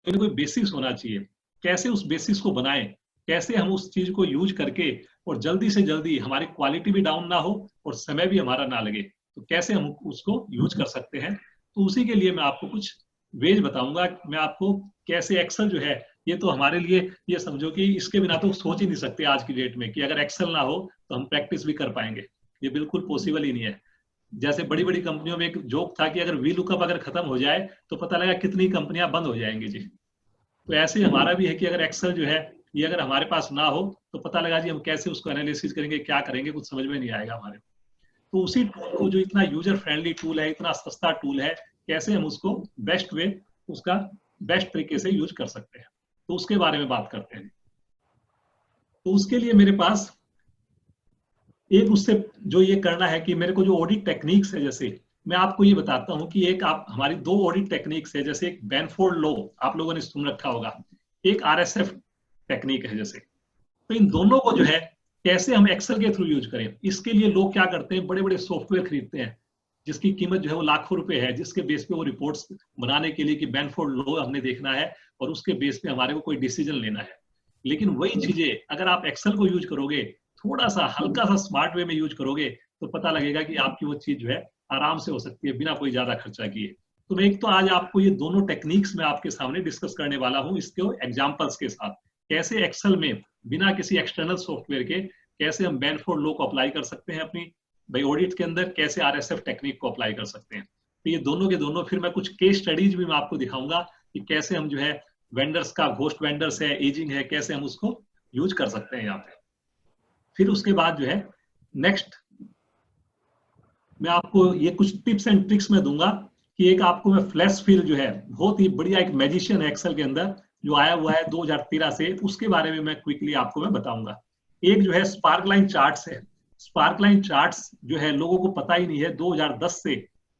कोई बेसिस होना चाहिए। कैसे उस बेसिस को बनाएं, कैसे हम उस चीज को यूज करके और जल्दी से जल्दी हमारी क्वालिटी भी डाउन ना हो और समय भी हमारा ना लगे, तो कैसे हम उसको यूज कर सकते हैं। तो उसी के लिए मैं आपको कुछ वेज बताऊंगा। मैं आपको कैसे एक्सेल जो है, ये तो हमारे लिए, ये समझो कि इसके बिना तो सोच ही नहीं सकते आज की डेट में कि अगर एक्सेल ना हो तो हम प्रैक्टिस भी कर पाएंगे। ये बिल्कुल पॉसिबल ही नहीं है। जैसे बड़ी बड़ी कंपनियों में एक जोक था कि अगर वी लुकअप अगर खत्म हो जाए तो पता लगा कितनी कंपनियां बंद हो जाएंगी जी। तो ऐसे ही हमारा भी है कि अगर एक्सेल जो है ये अगर हमारे पास ना हो तो पता लगा जी हम कैसे उसको एनालिसिस करेंगे, क्या करेंगे, कुछ समझ में नहीं आएगा हमारे। तो उसी टूल को, जो इतना यूजर फ्रेंडली टूल है, इतना सस्ता टूल है, कैसे हम उसको बेस्ट वे, उसका बेस्ट तरीके से यूज कर सकते हैं, तो उसके बारे में बात करते हैं। तो उसके लिए मेरे पास एक, उससे जो ये करना है कि मेरे को जो ऑडिट टेक्निक्स है, जैसे मैं आपको ये बताता हूँ कि एक आप हमारी दो ऑडिट टेक्निक्स है। जैसे एक बैनफोर्ड लॉ, आप लोगों ने सुन रखा होगा, एक आरएसएफ टेक्निक है जैसे। तो इन दोनों को जो है कैसे हम एक्सेल के थ्रू यूज करें, इसके लिए लोग क्या करते हैं, बड़े बड़े सॉफ्टवेयर खरीदते हैं जिसकी कीमत जो है वो लाखों रुपए है, जिसके बेस पे वो रिपोर्ट्स बनाने के लिए कि बैनफोर्ड लॉ हमने देखना है और उसके बेस पे हमारे को कोई डिसीजन लेना है। लेकिन वही चीजें अगर आप एक्सेल को यूज करोगे, थोड़ा सा हल्का सा स्मार्ट वे में यूज करोगे, तो पता लगेगा कि आपकी वो चीज जो है आराम से हो सकती है बिना कोई ज्यादा खर्चा किए। तो मैं एक तो आज आपको ये दोनों टेक्निक्स में आपके सामने डिस्कस करने वाला हूँ, इसके एग्जाम्पल्स के साथ, कैसे एक्सेल में बिना किसी एक्सटर्नल सॉफ्टवेयर के कैसे हम बैनफोर्ड लॉ को अप्लाई कर सकते हैं अपनी भाई ऑडिट के अंदर, कैसे आरएसएफ टेक्निक को अप्लाई कर सकते हैं। तो ये दोनों के दोनों, फिर मैं कुछ केस स्टडीज भी मैं आपको दिखाऊंगा कि कैसे हम जो है वेंडर्स का, घोस्ट वेंडर्स है, एजिंग है, कैसे हम उसको यूज कर सकते हैं यहाँ पे। फिर उसके बाद जो है नेक्स्ट मैं आपको ये कुछ टिप्स एंड ट्रिक्स में दूंगा कि एक आपको मैं फ्लैश फिल जो है, बहुत ही बढ़िया एक मैजिशियन है एक्सेल के अंदर जो आया हुआ है 2013 से, उसके बारे में मैं क्विकली आपको मैं बताऊंगा। एक जो है स्पार्कलाइन चार्ट्स है। स्पार्कलाइन चार्ट्स जो है लोगों को पता ही नहीं है, 2010 से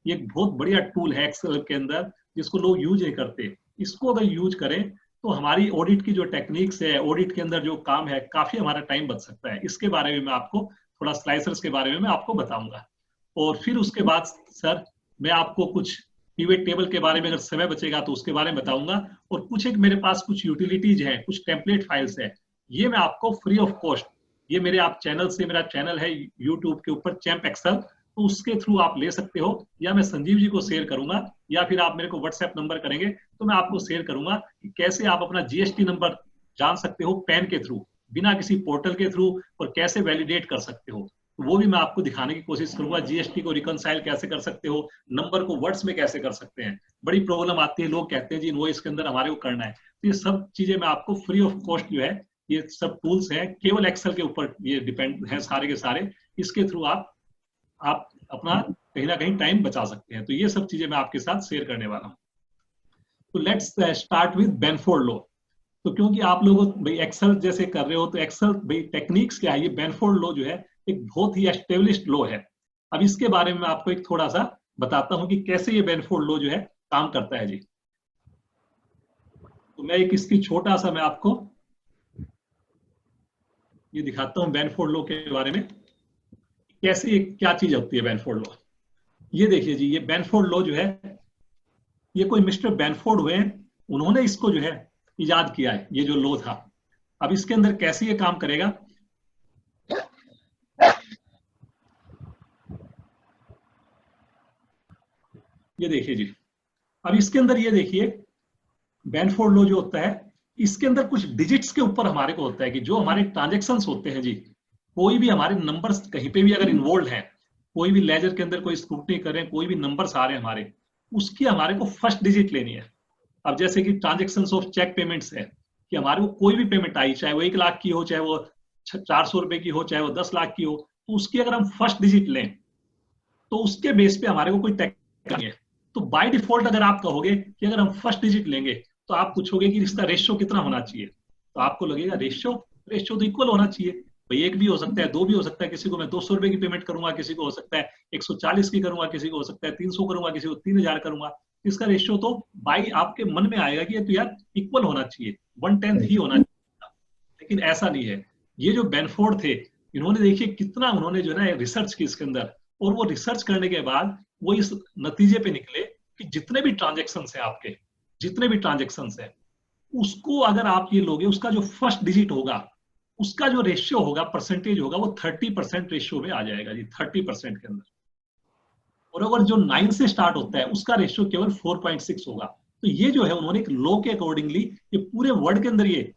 ये एक बहुत बढ़िया टूल है एक्सेल के अंदर जिसको लोग यूज नहीं करते। इसको अगर यूज करें तो हमारी ऑडिट की जो टेक्निक्स है, ऑडिट के अंदर जो काम है, काफी हमारा टाइम बच सकता है। इसके बारे में मैं आपको थोड़ा स्लाइसर्स के बारे में मैं आपको बताऊंगा। और फिर उसके बाद सर मैं आपको कुछ पिवट टेबल के बारे में अगर समय बचेगा तो उसके बारे में बताऊंगा। और कुछ एक मेरे पास कुछ यूटिलिटीज हैं, कुछ टेम्पलेट फाइल्स है, ये मैं आपको फ्री ऑफ कॉस्ट, ये मेरे आप चैनल से, मेरा चैनल है यूट्यूब के ऊपर चैंप एक्सेल, तो उसके थ्रू आप ले सकते हो, या मैं संजीव जी को शेयर करूंगा, या फिर आप मेरे को व्हाट्सएप नंबर करेंगे तो मैं आपको शेयर करूंगा कि कैसे आप अपना जीएसटी नंबर जान सकते हो पैन के थ्रू, बिना किसी पोर्टल के थ्रू, और कैसे वैलिडेट कर सकते हो। वो भी मैं आपको दिखाने की कोशिश करूंगा। जीएसटी को रिकनसाइल कैसे कर सकते हो, नंबर को वर्ड्स में कैसे कर सकते हैं। बड़ी प्रॉब्लम आती है, लोग कहते हैं जी इनवॉइस के अंदर हमारे को करना है, तो ये सब चीजें मैं आपको फ्री ऑफ कॉस्ट जो है, ये सब टूल्स हैं, केवल एक्सेल के ऊपर ये डिपेंड है सारे के सारे। इसके थ्रू आप अपना कहीं ना कहीं टाइम बचा सकते हैं। तो ये सब चीजें मैं आपके साथ शेयर करने वाला हूँ। तो लेट्स स्टार्ट विद बैनफोर्ड लॉ। तो क्योंकि आप लोग भाई एक्सेल जैसे कर रहे हो, तो एक्सेल भाई टेक्निक्स क्या है, ये बैनफोर्ड लॉ जो है एक बहुत ही एस्टेब्लिश्ड लॉ है। अब इसके बारे में आपको एक थोड़ा सा बताता हूं कि कैसे ये बैनफोर्ड लॉ जो है काम करता है जी। तो मैं एक इसकी छोटा सा मैं आपको ये दिखाता हूं बैनफोर्ड लॉ के बारे में, कैसे ये क्या चीज होती है बैनफोर्ड लॉ। ये देखिए जी, ये बैनफोर्ड लॉ जो है, ये कोई मिस्टर बैनफोर्ड हुए हैं, उन्होंने इसको जो है इजाद किया है, ये जो लॉ था। अब इसके अंदर कैसे ये काम करेगा, ये देखिए जी। अब इसके अंदर ये देखिए, बैनफोर्ड लॉ जो होता है, इसके अंदर कुछ डिजिट्स के ऊपर हमारे को होता है कि जो हमारे ट्रांजेक्शन होते हैं जी, कोई भी हमारे नंबर्स कहीं पे भी अगर इन्वॉल्व है, कोई भी लेजर के अंदर कोई स्क्रूटनी कर रहे हैं, कोई भी नंबर्स आ रहे हैं हमारे, उसकी हमारे को फर्स्ट डिजिट लेनी है। अब जैसे कि ट्रांजेक्शन ऑफ चेक पेमेंट्स है, कि हमारे को कोई भी पेमेंट आई, चाहे वो 1 लाख की हो, चाहे वो 400 रुपए की हो, चाहे वो 10 लाख की हो, तो उसकी अगर हम फर्स्ट डिजिट लें तो उसके बेस पे हमारे को कोई टैक्स नहीं है। तो बाय डिफॉल्ट अगर आप कहोगे कि अगर हम फर्स्ट डिजिट लेंगे, तो आप पूछोगे कि इसका रेशियो कितना होना चाहिए, तो आपको लगेगा रेशियो रेशियो तो इक्वल होना चाहिए भाई, एक भी हो सकता है, दो भी हो सकता है, किसी को मैं 200 रुपए की पेमेंट करूंगा, किसी को हो सकता है 140 की करूंगा, किसी को हो सकता है 300 करूंगा, किसी को 3000 करूंगा। इसका रेशियो तो बाई आपके मन में आएगा कि ये तो यार इक्वल होना चाहिए, 1/10 ही होना चाहिए। लेकिन ऐसा नहीं है। ये जो बेनफोर्ड थे, इन्होंने देखिए कितना उन्होंने जो है रिसर्च की इसके अंदर, और वो रिसर्च करने के बाद वो इस नतीजे पे निकले कि जितने भी ट्रांजेक्शन है आपके, जितने भी ट्रांजेक्शन है, उसको अगर आप ये लोगे, उसका जो फर्स्ट डिजिट होगा, उसका जो रेशियो होगा, परसेंटेज होगा, वो 30% रेशियो में आ जाएगा जी, 30% के अंदर। और अगर जो 9 से स्टार्ट होता है उसका रेशियो केवल 4.6 होगा। तो ये जो है उन्होंने एक लॉ के अकॉर्डिंगली ये पूरे वर्ल्ड के अंदर ये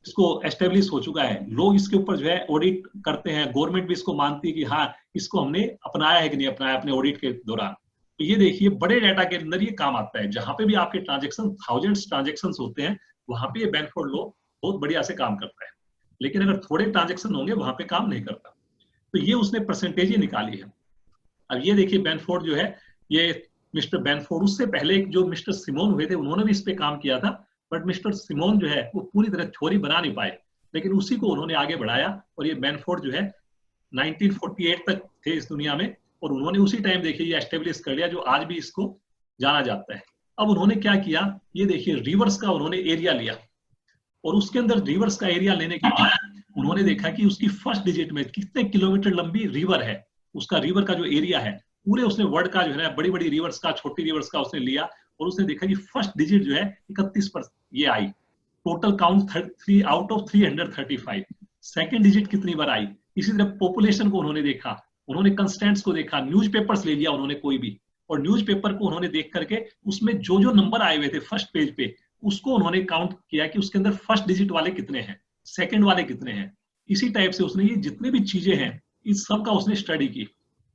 इसको एस्टेब्लिश हो चुका है। लोग इसके ऊपर जो है ऑडिट करते हैं, गवर्नमेंट भी इसको मानती है कि हाँ इसको हमने अपनाया है कि नहीं अपनाया अपने ऑडिट के दौरान। तो ये देखिए बड़े डाटा के अंदर ये काम आता है, जहां पे भी आपके ट्रांजेक्शन थाउजेंड्स ट्रांजेक्शन होते हैं वहां पे ये बेनफोर्ड लॉ बहुत बढ़िया से काम करता है। लेकिन अगर थोड़े ट्रांजेक्शन होंगे वहां पे काम नहीं करता। तो ये उसने परसेंटेज ही निकाली है। अब ये देखिए बेनफोर्ड जो है, ये मिस्टर बेनफोर्ड, उससे पहले जो मिस्टर सिमोन हुए थे उन्होंने भी इस पे काम किया था, बट मिस्टर सिमोन जो है वो पूरी तरह थ्योरी बना नहीं पाए, लेकिन उसी को उन्होंने आगे बढ़ाया और ये बेनफोर्ड जो है 1948 तक थे इस दुनिया में, और उन्होंने उसी टाइम देखिए ये एस्टेब्लिश कर लिया जो आज भी इसको जाना जाता है। अब उन्होंने क्या किया, ये देखिए रिवर्स का उन्होंने एरिया लिया, और उसके अंदर रिवर्स का एरिया लेने के बाद उन्होंने देखा कि उसकी फर्स्ट डिजिट में कितने किलोमीटर लंबी रिवर है, उसका रिवर का जो एरिया है पूरे उसने वर्ल्ड का जो है बड़ी बड़ी रिवर्स का, छोटी रिवर्स का उसने लिया, और उसने देखा कि फर्स्ट डिजिट जो है 31 ये आई, total count 3 out of 335। Second digit कितनी बार आई, इसी तरह पॉपुलेशन को उन्होंने देखा, उन्होंने कंस्टेंट्स को देखा, न्यूज़पेपर्स ले लिया उन्होंने कोई भी, और न्यूज़पेपर को उन्होंने देख करके उसमें जो जो नंबर आए हुए थे फर्स्ट पेज पे उसको उन्होंने काउंट किया कि उसके अंदर फर्स्ट डिजिट वाले कितने हैं, सेकंड वाले कितने हैं। इसी टाइप से उसने ये जितने भी चीजें हैं इस सब का उसने स्टडी की,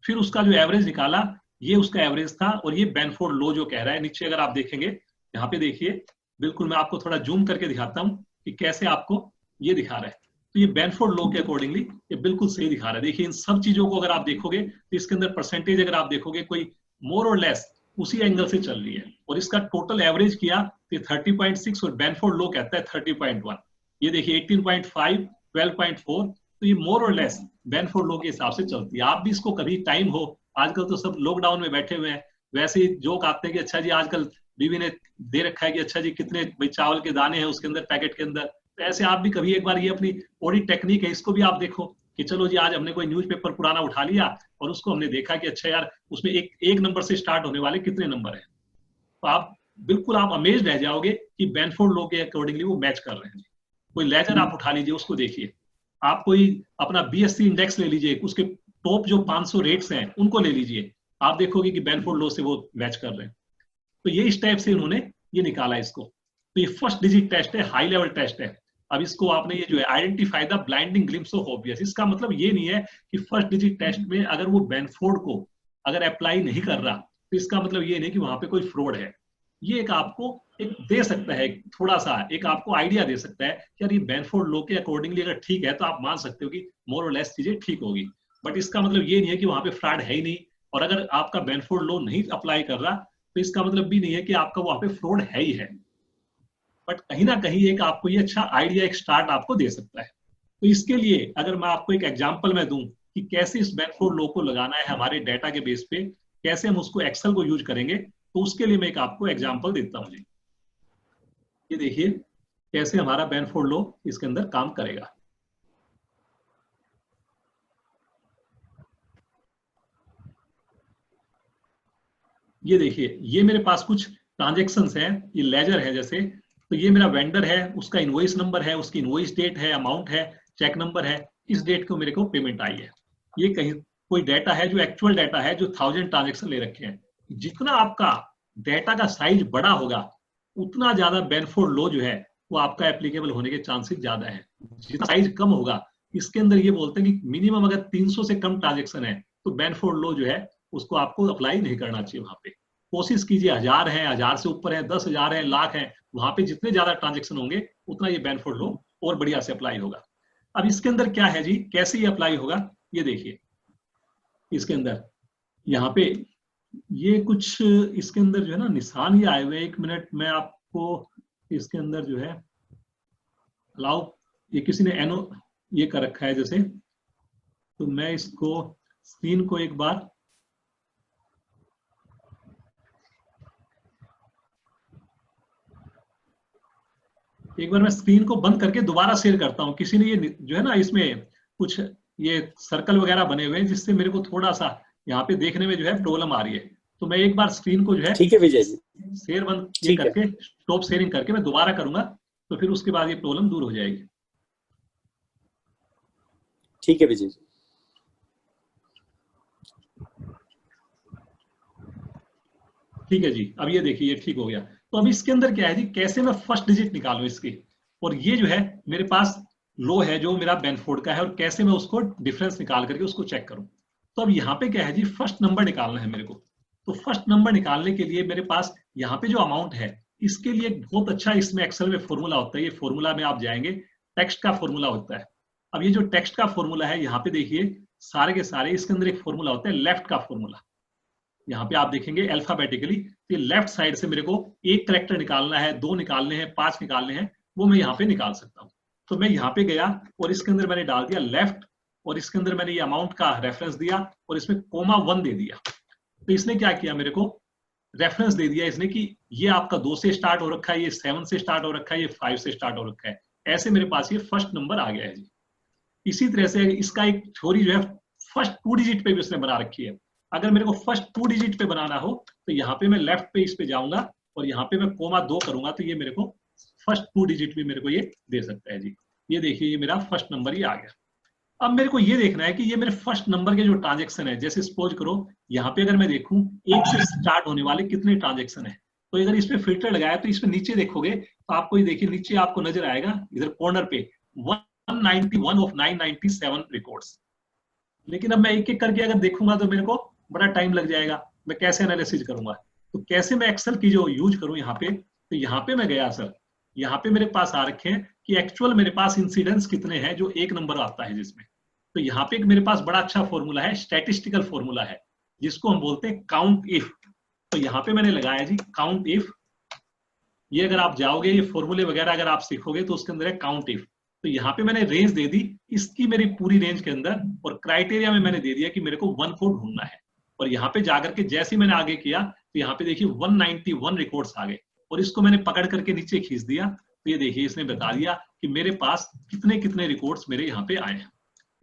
फिर उसका जो एवरेज निकाला, ये उसका एवरेज था। और ये बेनफोर्ड लॉ जो कह रहा है, नीचे अगर आप देखेंगे यहाँ पे देखिए, बिल्कुल मैं आपको थोड़ा जूम करके दिखाता हूँ कि कैसे आपको ये दिखा रहा है। तो ये बेनफोर्ड लॉ के अकॉर्डिंगली ये बिल्कुल सही दिखा रहा है। देखिए इन सब चीजों को अगर आप देखोगे तो इसके अंदर परसेंटेज अगर आप देखोगे कोई मोर और लेस उसी एंगल से चल रही है, और इसका टोटल एवरेज किया तो 30.6 और बेनफोर्ड लॉ कहता है 30.1। ये देखिए 18.5, 12.4, तो ये मोर और लेस बेनफोर्ड लॉ के हिसाब से चलती है। आप भी इसको कभी टाइम हो, आजकल तो सब लॉकडाउन में बैठे हुए हैं, वैसे ही जोक आते हैं कि अच्छा जी आजकल बीवी ने दे रखा है कि अच्छा जी कितने भाई चावल के दाने हैं उसके अंदर पैकेट के अंदर, तो ऐसे आप भी कभी एक बार ये अपनी ऑडिट टेक्निक है इसको भी आप देखो कि चलो जी आज हमने कोई न्यूज़पेपर पुराना उठा लिया और उसको हमने देखा कि अच्छा यार उसमें एक नंबर से स्टार्ट होने वाले कितने नंबर है, तो आप बिल्कुल आप अमेज रह जाओगे कि बेनफोर्ड लॉ के अकॉर्डिंगली वो मैच कर रहे हैं। कोई लेजर आप उठा लीजिए उसको देखिए, आप कोई अपना बीएससी इंडेक्स ले लीजिए, उसके टॉप जो 500 रेट्स हैं उनको ले लीजिए, आप देखोगे कि बेनफोर्ड लॉ से वो मैच कर रहे हैं। तो ये इस टाइप से उन्होंने ये निकाला इसको। तो ये फर्स्ट डिजिट टेस्ट है, हाई लेवल टेस्ट है। अब इसको आपने ये जो है identify the blinding glimpse of obvious, इसका मतलब ये नहीं है कि फर्स्ट डिजिट टेस्ट में अगर वो बेनफोर्ड को अगर अप्लाई नहीं कर रहा तो इसका मतलब ये नहीं कि वहां पे कोई फ्रॉड है। ये एक आपको एक दे सकता है, थोड़ा सा एक आपको आइडिया दे सकता है कि यार ये बेनफोर्ड लॉ के अकॉर्डिंगली अगर ठीक है तो आप मान सकते हो कि मोर और लेस चीजें ठीक होगी, बट इसका मतलब ये नहीं है कि वहां पे फ्रॉड है ही नहीं। और अगर आपका बेनफोर्ड लॉ नहीं अप्लाई कर रहा तो इसका मतलब भी नहीं है कि आपका वहां पे फ्रॉड है ही है, बट कहीं ना कहीं एक आपको ये अच्छा आइडिया, एक स्टार्ट आपको दे सकता है। तो इसके लिए अगर मैं आपको एक एग्जांपल में दूं कि कैसे इस बेनफोर्ड लॉ को लगाना है हमारे डेटा के बेस पे, कैसे हम उसको एक्सेल को यूज करेंगे, तो उसके लिए मैं एक आपको एग्जांपल देता हूं। ये देखिए कैसे हमारा बेनफोर्ड लॉ इसके अंदर काम करेगा। ये देखिए ये मेरे पास कुछ ट्रांजेक्शन्स हैं, ये लेजर है जैसे, तो ये मेरा वेंडर है, उसका इनवॉइस नंबर है, उसकी इनवॉइस डेट है, अमाउंट है, चेक नंबर है, इस डेट को मेरे को पेमेंट आई है। ये कहीं कोई डेटा है जो एक्चुअल डेटा है, जो 1000 ट्रांजेक्शन ले रखे हैं। जितना आपका डेटा का साइज बड़ा होगा उतना ज्यादा बेनफोर्ड लॉ जो है वो आपका एप्लीकेबल होने के चांसेस ज्यादा है। जितना साइज कम होगा, इसके अंदर ये बोलते हैं कि मिनिमम अगर 300 से कम ट्रांजेक्शन है तो बेनफोर्ड लॉ जो है उसको आपको अप्लाई नहीं करना चाहिए। वहां पे कोशिश कीजिए 1000 है, 1000 से ऊपर है, 10,000 है, लाख है, वहां पे जितने ज्यादा ट्रांजेक्शन होंगे उतना ये बेनफोर्ड लॉ और बढ़िया से अप्लाई होगा। अब इसके अंदर क्या है जी, कैसे ये अप्लाई होगा, ये देखिए इसके अंदर यहाँ पे ये कुछ इसके अंदर जो है ना निशान ही आए हुए हैं। 1 मिनट मैं आपको इसके अंदर जो है अलाउ, ये किसी ने एनो ये कर रखा है जैसे, तो मैं इसको स्क्रीन को एक बार मैं स्क्रीन को बंद करके दोबारा शेयर करता हूं। किसी ने ये जो है ना इसमें कुछ ये सर्कल वगैरह बने हुए हैं जिससे मेरे को थोड़ा सा यहाँ पे देखने में जो है प्रॉब्लम आ रही है, तो मैं एक बार स्क्रीन को जो है ठीक है विजय जी, शेयर बंद ये करके स्टॉप शेयरिंग करके मैं दोबारा करूंगा, तो फिर उसके बाद ये प्रॉब्लम दूर हो जाएगी। ठीक है विजय जी। ठीक है जी, अब ये देखिए ये ठीक हो गया। तो अब इसके अंदर क्या है जी, कैसे मैं फर्स्ट डिजिट निकालूं इसकी, और ये जो है मेरे पास लो है जो मेरा बेनफोर्ड का है, और कैसे मैं उसको डिफरेंस निकाल करके उसको चेक करूं। तो अब यहाँ पे क्या है जी, फर्स्ट नंबर निकालना है मेरे को। तो फर्स्ट नंबर निकालने के लिए मेरे पास यहाँ पे जो अमाउंट है, इसके लिए एक बहुत अच्छा इसमें एक्सेल में फॉर्मूला होता है। ये फॉर्मूला में आप जाएंगे, टेक्स्ट का फॉर्मूला होता है। अब ये जो टेक्स्ट का फॉर्मूला है, यहाँ पे देखिए सारे के सारे इसके अंदर एक फॉर्मूला होता है लेफ्ट का फॉर्मूला। यहाँ पे आप देखेंगे अल्फाबेटिकली, तो लेफ्ट साइड से मेरे को एक करेक्टर निकालना है, 2 निकालने हैं, 5 निकालने हैं, वो मैं यहाँ पे निकाल सकता हूँ। तो मैं यहाँ पे गया और इसके अंदर मैंने डाल दिया लेफ्ट, और इसके अंदर मैंने ये अमाउंट का रेफरेंस दिया, और इसमें कोमा 1 दे दिया। तो इसने क्या किया, मेरे को रेफरेंस दे दिया इसने कि ये आपका 2 से स्टार्ट हो रखा है, ये 7 से स्टार्ट हो रखा है, ये 5 से स्टार्ट हो रखा है। ऐसे मेरे पास ये फर्स्ट नंबर आ गया है जी। इसी तरह से इसका एक थ्योरी जो है फर्स्ट 2 डिजिट पे भी उसने बना रखी है। अगर मेरे को फर्स्ट 2 डिजिट पे बनाना हो तो यहाँ पे मैं लेफ्ट पे इस पे जाऊंगा, और यहाँ पे मैं कोमा 2 करूंगा, तो ये मेरे को फर्स्ट 2 डिजिट भी मेरे को ये दे सकता है जी। ये देखिए ये मेरा फर्स्ट नंबर ही आ गया। अब मेरे को ये देखना है कि ये मेरे फर्स्ट नंबर के जो ट्रांजेक्शन है, जैसे सपोज करो यहाँ पे अगर मैं देखूं 1 से स्टार्ट होने वाले कितने ट्रांजेक्शन है, तो अगर इस पे फिल्टर लगाया तो इस पे नीचे देखोगे तो आपको ये देखिए नीचे आपको नजर आएगा इधर कॉर्नर पे 191 ऑफ 997 रिकॉर्ड्स। लेकिन अब मैं एक एक करके अगर देखूंगा तो मेरे को बड़ा टाइम लग जाएगा, मैं कैसे एनालिसिस करूंगा। तो कैसे मैं एक्सेल की जो यूज करूं यहाँ पे, तो यहाँ पे मैं गया सर, यहाँ पे मेरे पास आ रखे हैं कि एक्चुअल मेरे पास इंसिडेंट्स कितने हैं जो एक नंबर आता है जिसमें। तो यहाँ पे एक मेरे पास बड़ा अच्छा फॉर्मूला है, स्टैटिस्टिकल फॉर्मूला है, जिसको हम बोलते हैं काउंट इफ। तो यहाँ पे मैंने लगाया जी काउंट इफ। ये अगर आप जाओगे ये फॉर्मूले वगैरह अगर आप सीखोगे तो उसके अंदर है काउंट इफ। तो यहाँ पे मैंने रेंज दे दी इसकी मेरी पूरी रेंज के अंदर, और क्राइटेरिया में मैंने दे दिया कि मेरे को 1 को ढूंढना है। और यहाँ पे जाकर के जैसे ही मैंने आगे किया तो यहाँ पे देखिए 191 रिकॉर्ड्स आ गए, और इसको मैंने पकड़ करके नीचे खींच दिया। तो ये देखिए इसने बता दिया कि मेरे पास कितने कितने रिकॉर्ड्स मेरे यहाँ पे आए हैं।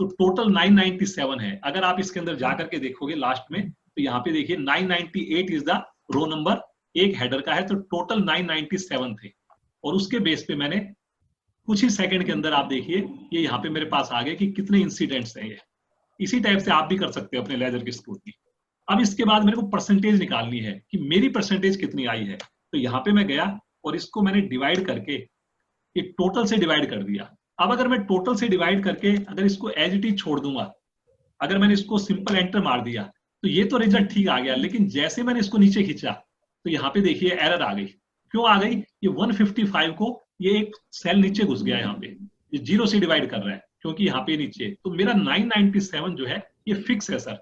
तो टोटल 997 है। अगर आप इसके अंदर जाकर के देखोगे लास्ट में, तो यहाँ पे देखिए 998 इज द रो नंबर, एक हेडर का है, तो टोटल 997 थे। और उसके बेस पे मैंने कुछ ही सेकंड के अंदर आप देखिए ये यहाँ पे मेरे पास आ गए कि कितने इंसिडेंट्स हैं ये। इसी टाइप से आप भी कर सकते हो अपने लेजर की स्क्रूटनी। अब इसके बाद मेरे को परसेंटेज निकालनी है कि मेरी परसेंटेज कितनी आई है। तो यहाँ पे मैं गया और इसको मैंने डिवाइड करके ये टोटल से डिवाइड कर दिया। अब अगर मैं टोटल से डिवाइड करके अगर इसको एज इट इज छोड़ दूंगा, अगर मैंने इसको सिंपल एंटर मार दिया तो ये तो रिजल्ट ठीक आ गया, लेकिन जैसे मैंने इसको नीचे खींचा तो यहाँ पे देखिए एरर आ गई। क्यों आ गई, ये 155 को ये एक सेल नीचे घुस गया, यहाँ पे ये 0 से डिवाइड कर रहा है क्योंकि यहाँ पे नीचे, तो मेरा 997 जो है ये फिक्स है सर।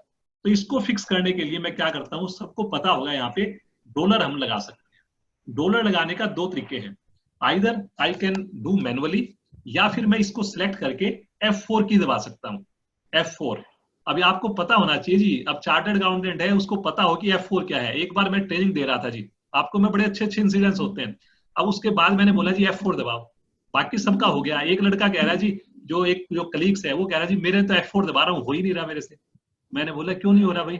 तो इसको फिक्स करने के लिए मैं क्या करता हूँ, सबको पता होगा यहाँ पे डॉलर हम लगा सकते हैं। डॉलर लगाने का 2 तरीके हैं, either I can do manually, या फिर मैं इसको सिलेक्ट करके F4 की दबा सकता हूँ। F4 अभी आपको पता होना चाहिए जी, अब चार्टर्ड अकाउंटेंट है उसको पता हो कि F4 क्या है। एक बार मैं ट्रेनिंग दे रहा था जी, आपको मैं बड़े अच्छे अच्छे इंसिडेंट्स होते हैं। अब उसके बाद मैंने बोला जी F4 दबाओ, बाकी सबका हो गया। एक लड़का कह रहा है जी, जो कलीग्स है वो कह रहा है जी मेरे तो F4 दबा रहा हूँ, हो ही नहीं रहा मेरे से। मैंने बोला क्यों नहीं हो रहा भाई,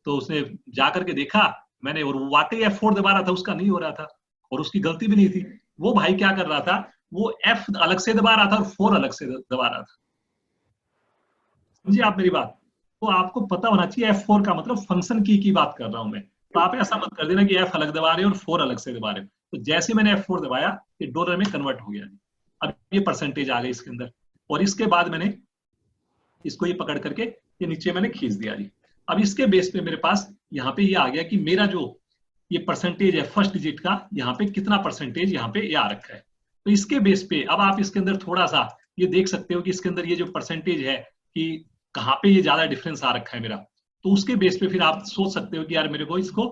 तो उसने जाकर के देखा मैंने, और वाकई F4 दबा रहा था, उसका नहीं हो रहा था और उसकी गलती भी नहीं थी। वो भाई क्या कर रहा था, वो F अलग से दबा रहा था और 4 अलग से दबा रहा था। समझिए आप मेरी बात। तो आपको पता होना चाहिए F4 का मतलब फंक्शन की बात कर रहा हूं मैं। तो आप ऐसा मत कर देना कि F अलग दबा रहे हैं और 4 अलग से दबा रहे हैं। तो जैसे मैंने F4 दबाया ये डॉलर में कन्वर्ट हो गया। अब ये परसेंटेज आ गई इसके अंदर, और इसके बाद मैंने इसको ये पकड़ करके ये नीचे मैंने खींच दिया जी। अब इसके बेस पे मेरे पास यहाँ पे ये आ गया कि मेरा जो ये परसेंटेज है फर्स्ट डिजिट का, यहाँ पे कितना परसेंटेज यहाँ पे ये आ रखा है। तो इसके बेस पे अब आप इसके अंदर थोड़ा सा ये देख सकते हो कि इसके अंदर ये जो परसेंटेज है कि कहाँ पे ये ज्यादा डिफरेंस आ रखा है मेरा। तो उसके बेस पे फिर आप सोच सकते हो कि यार मेरे को इसको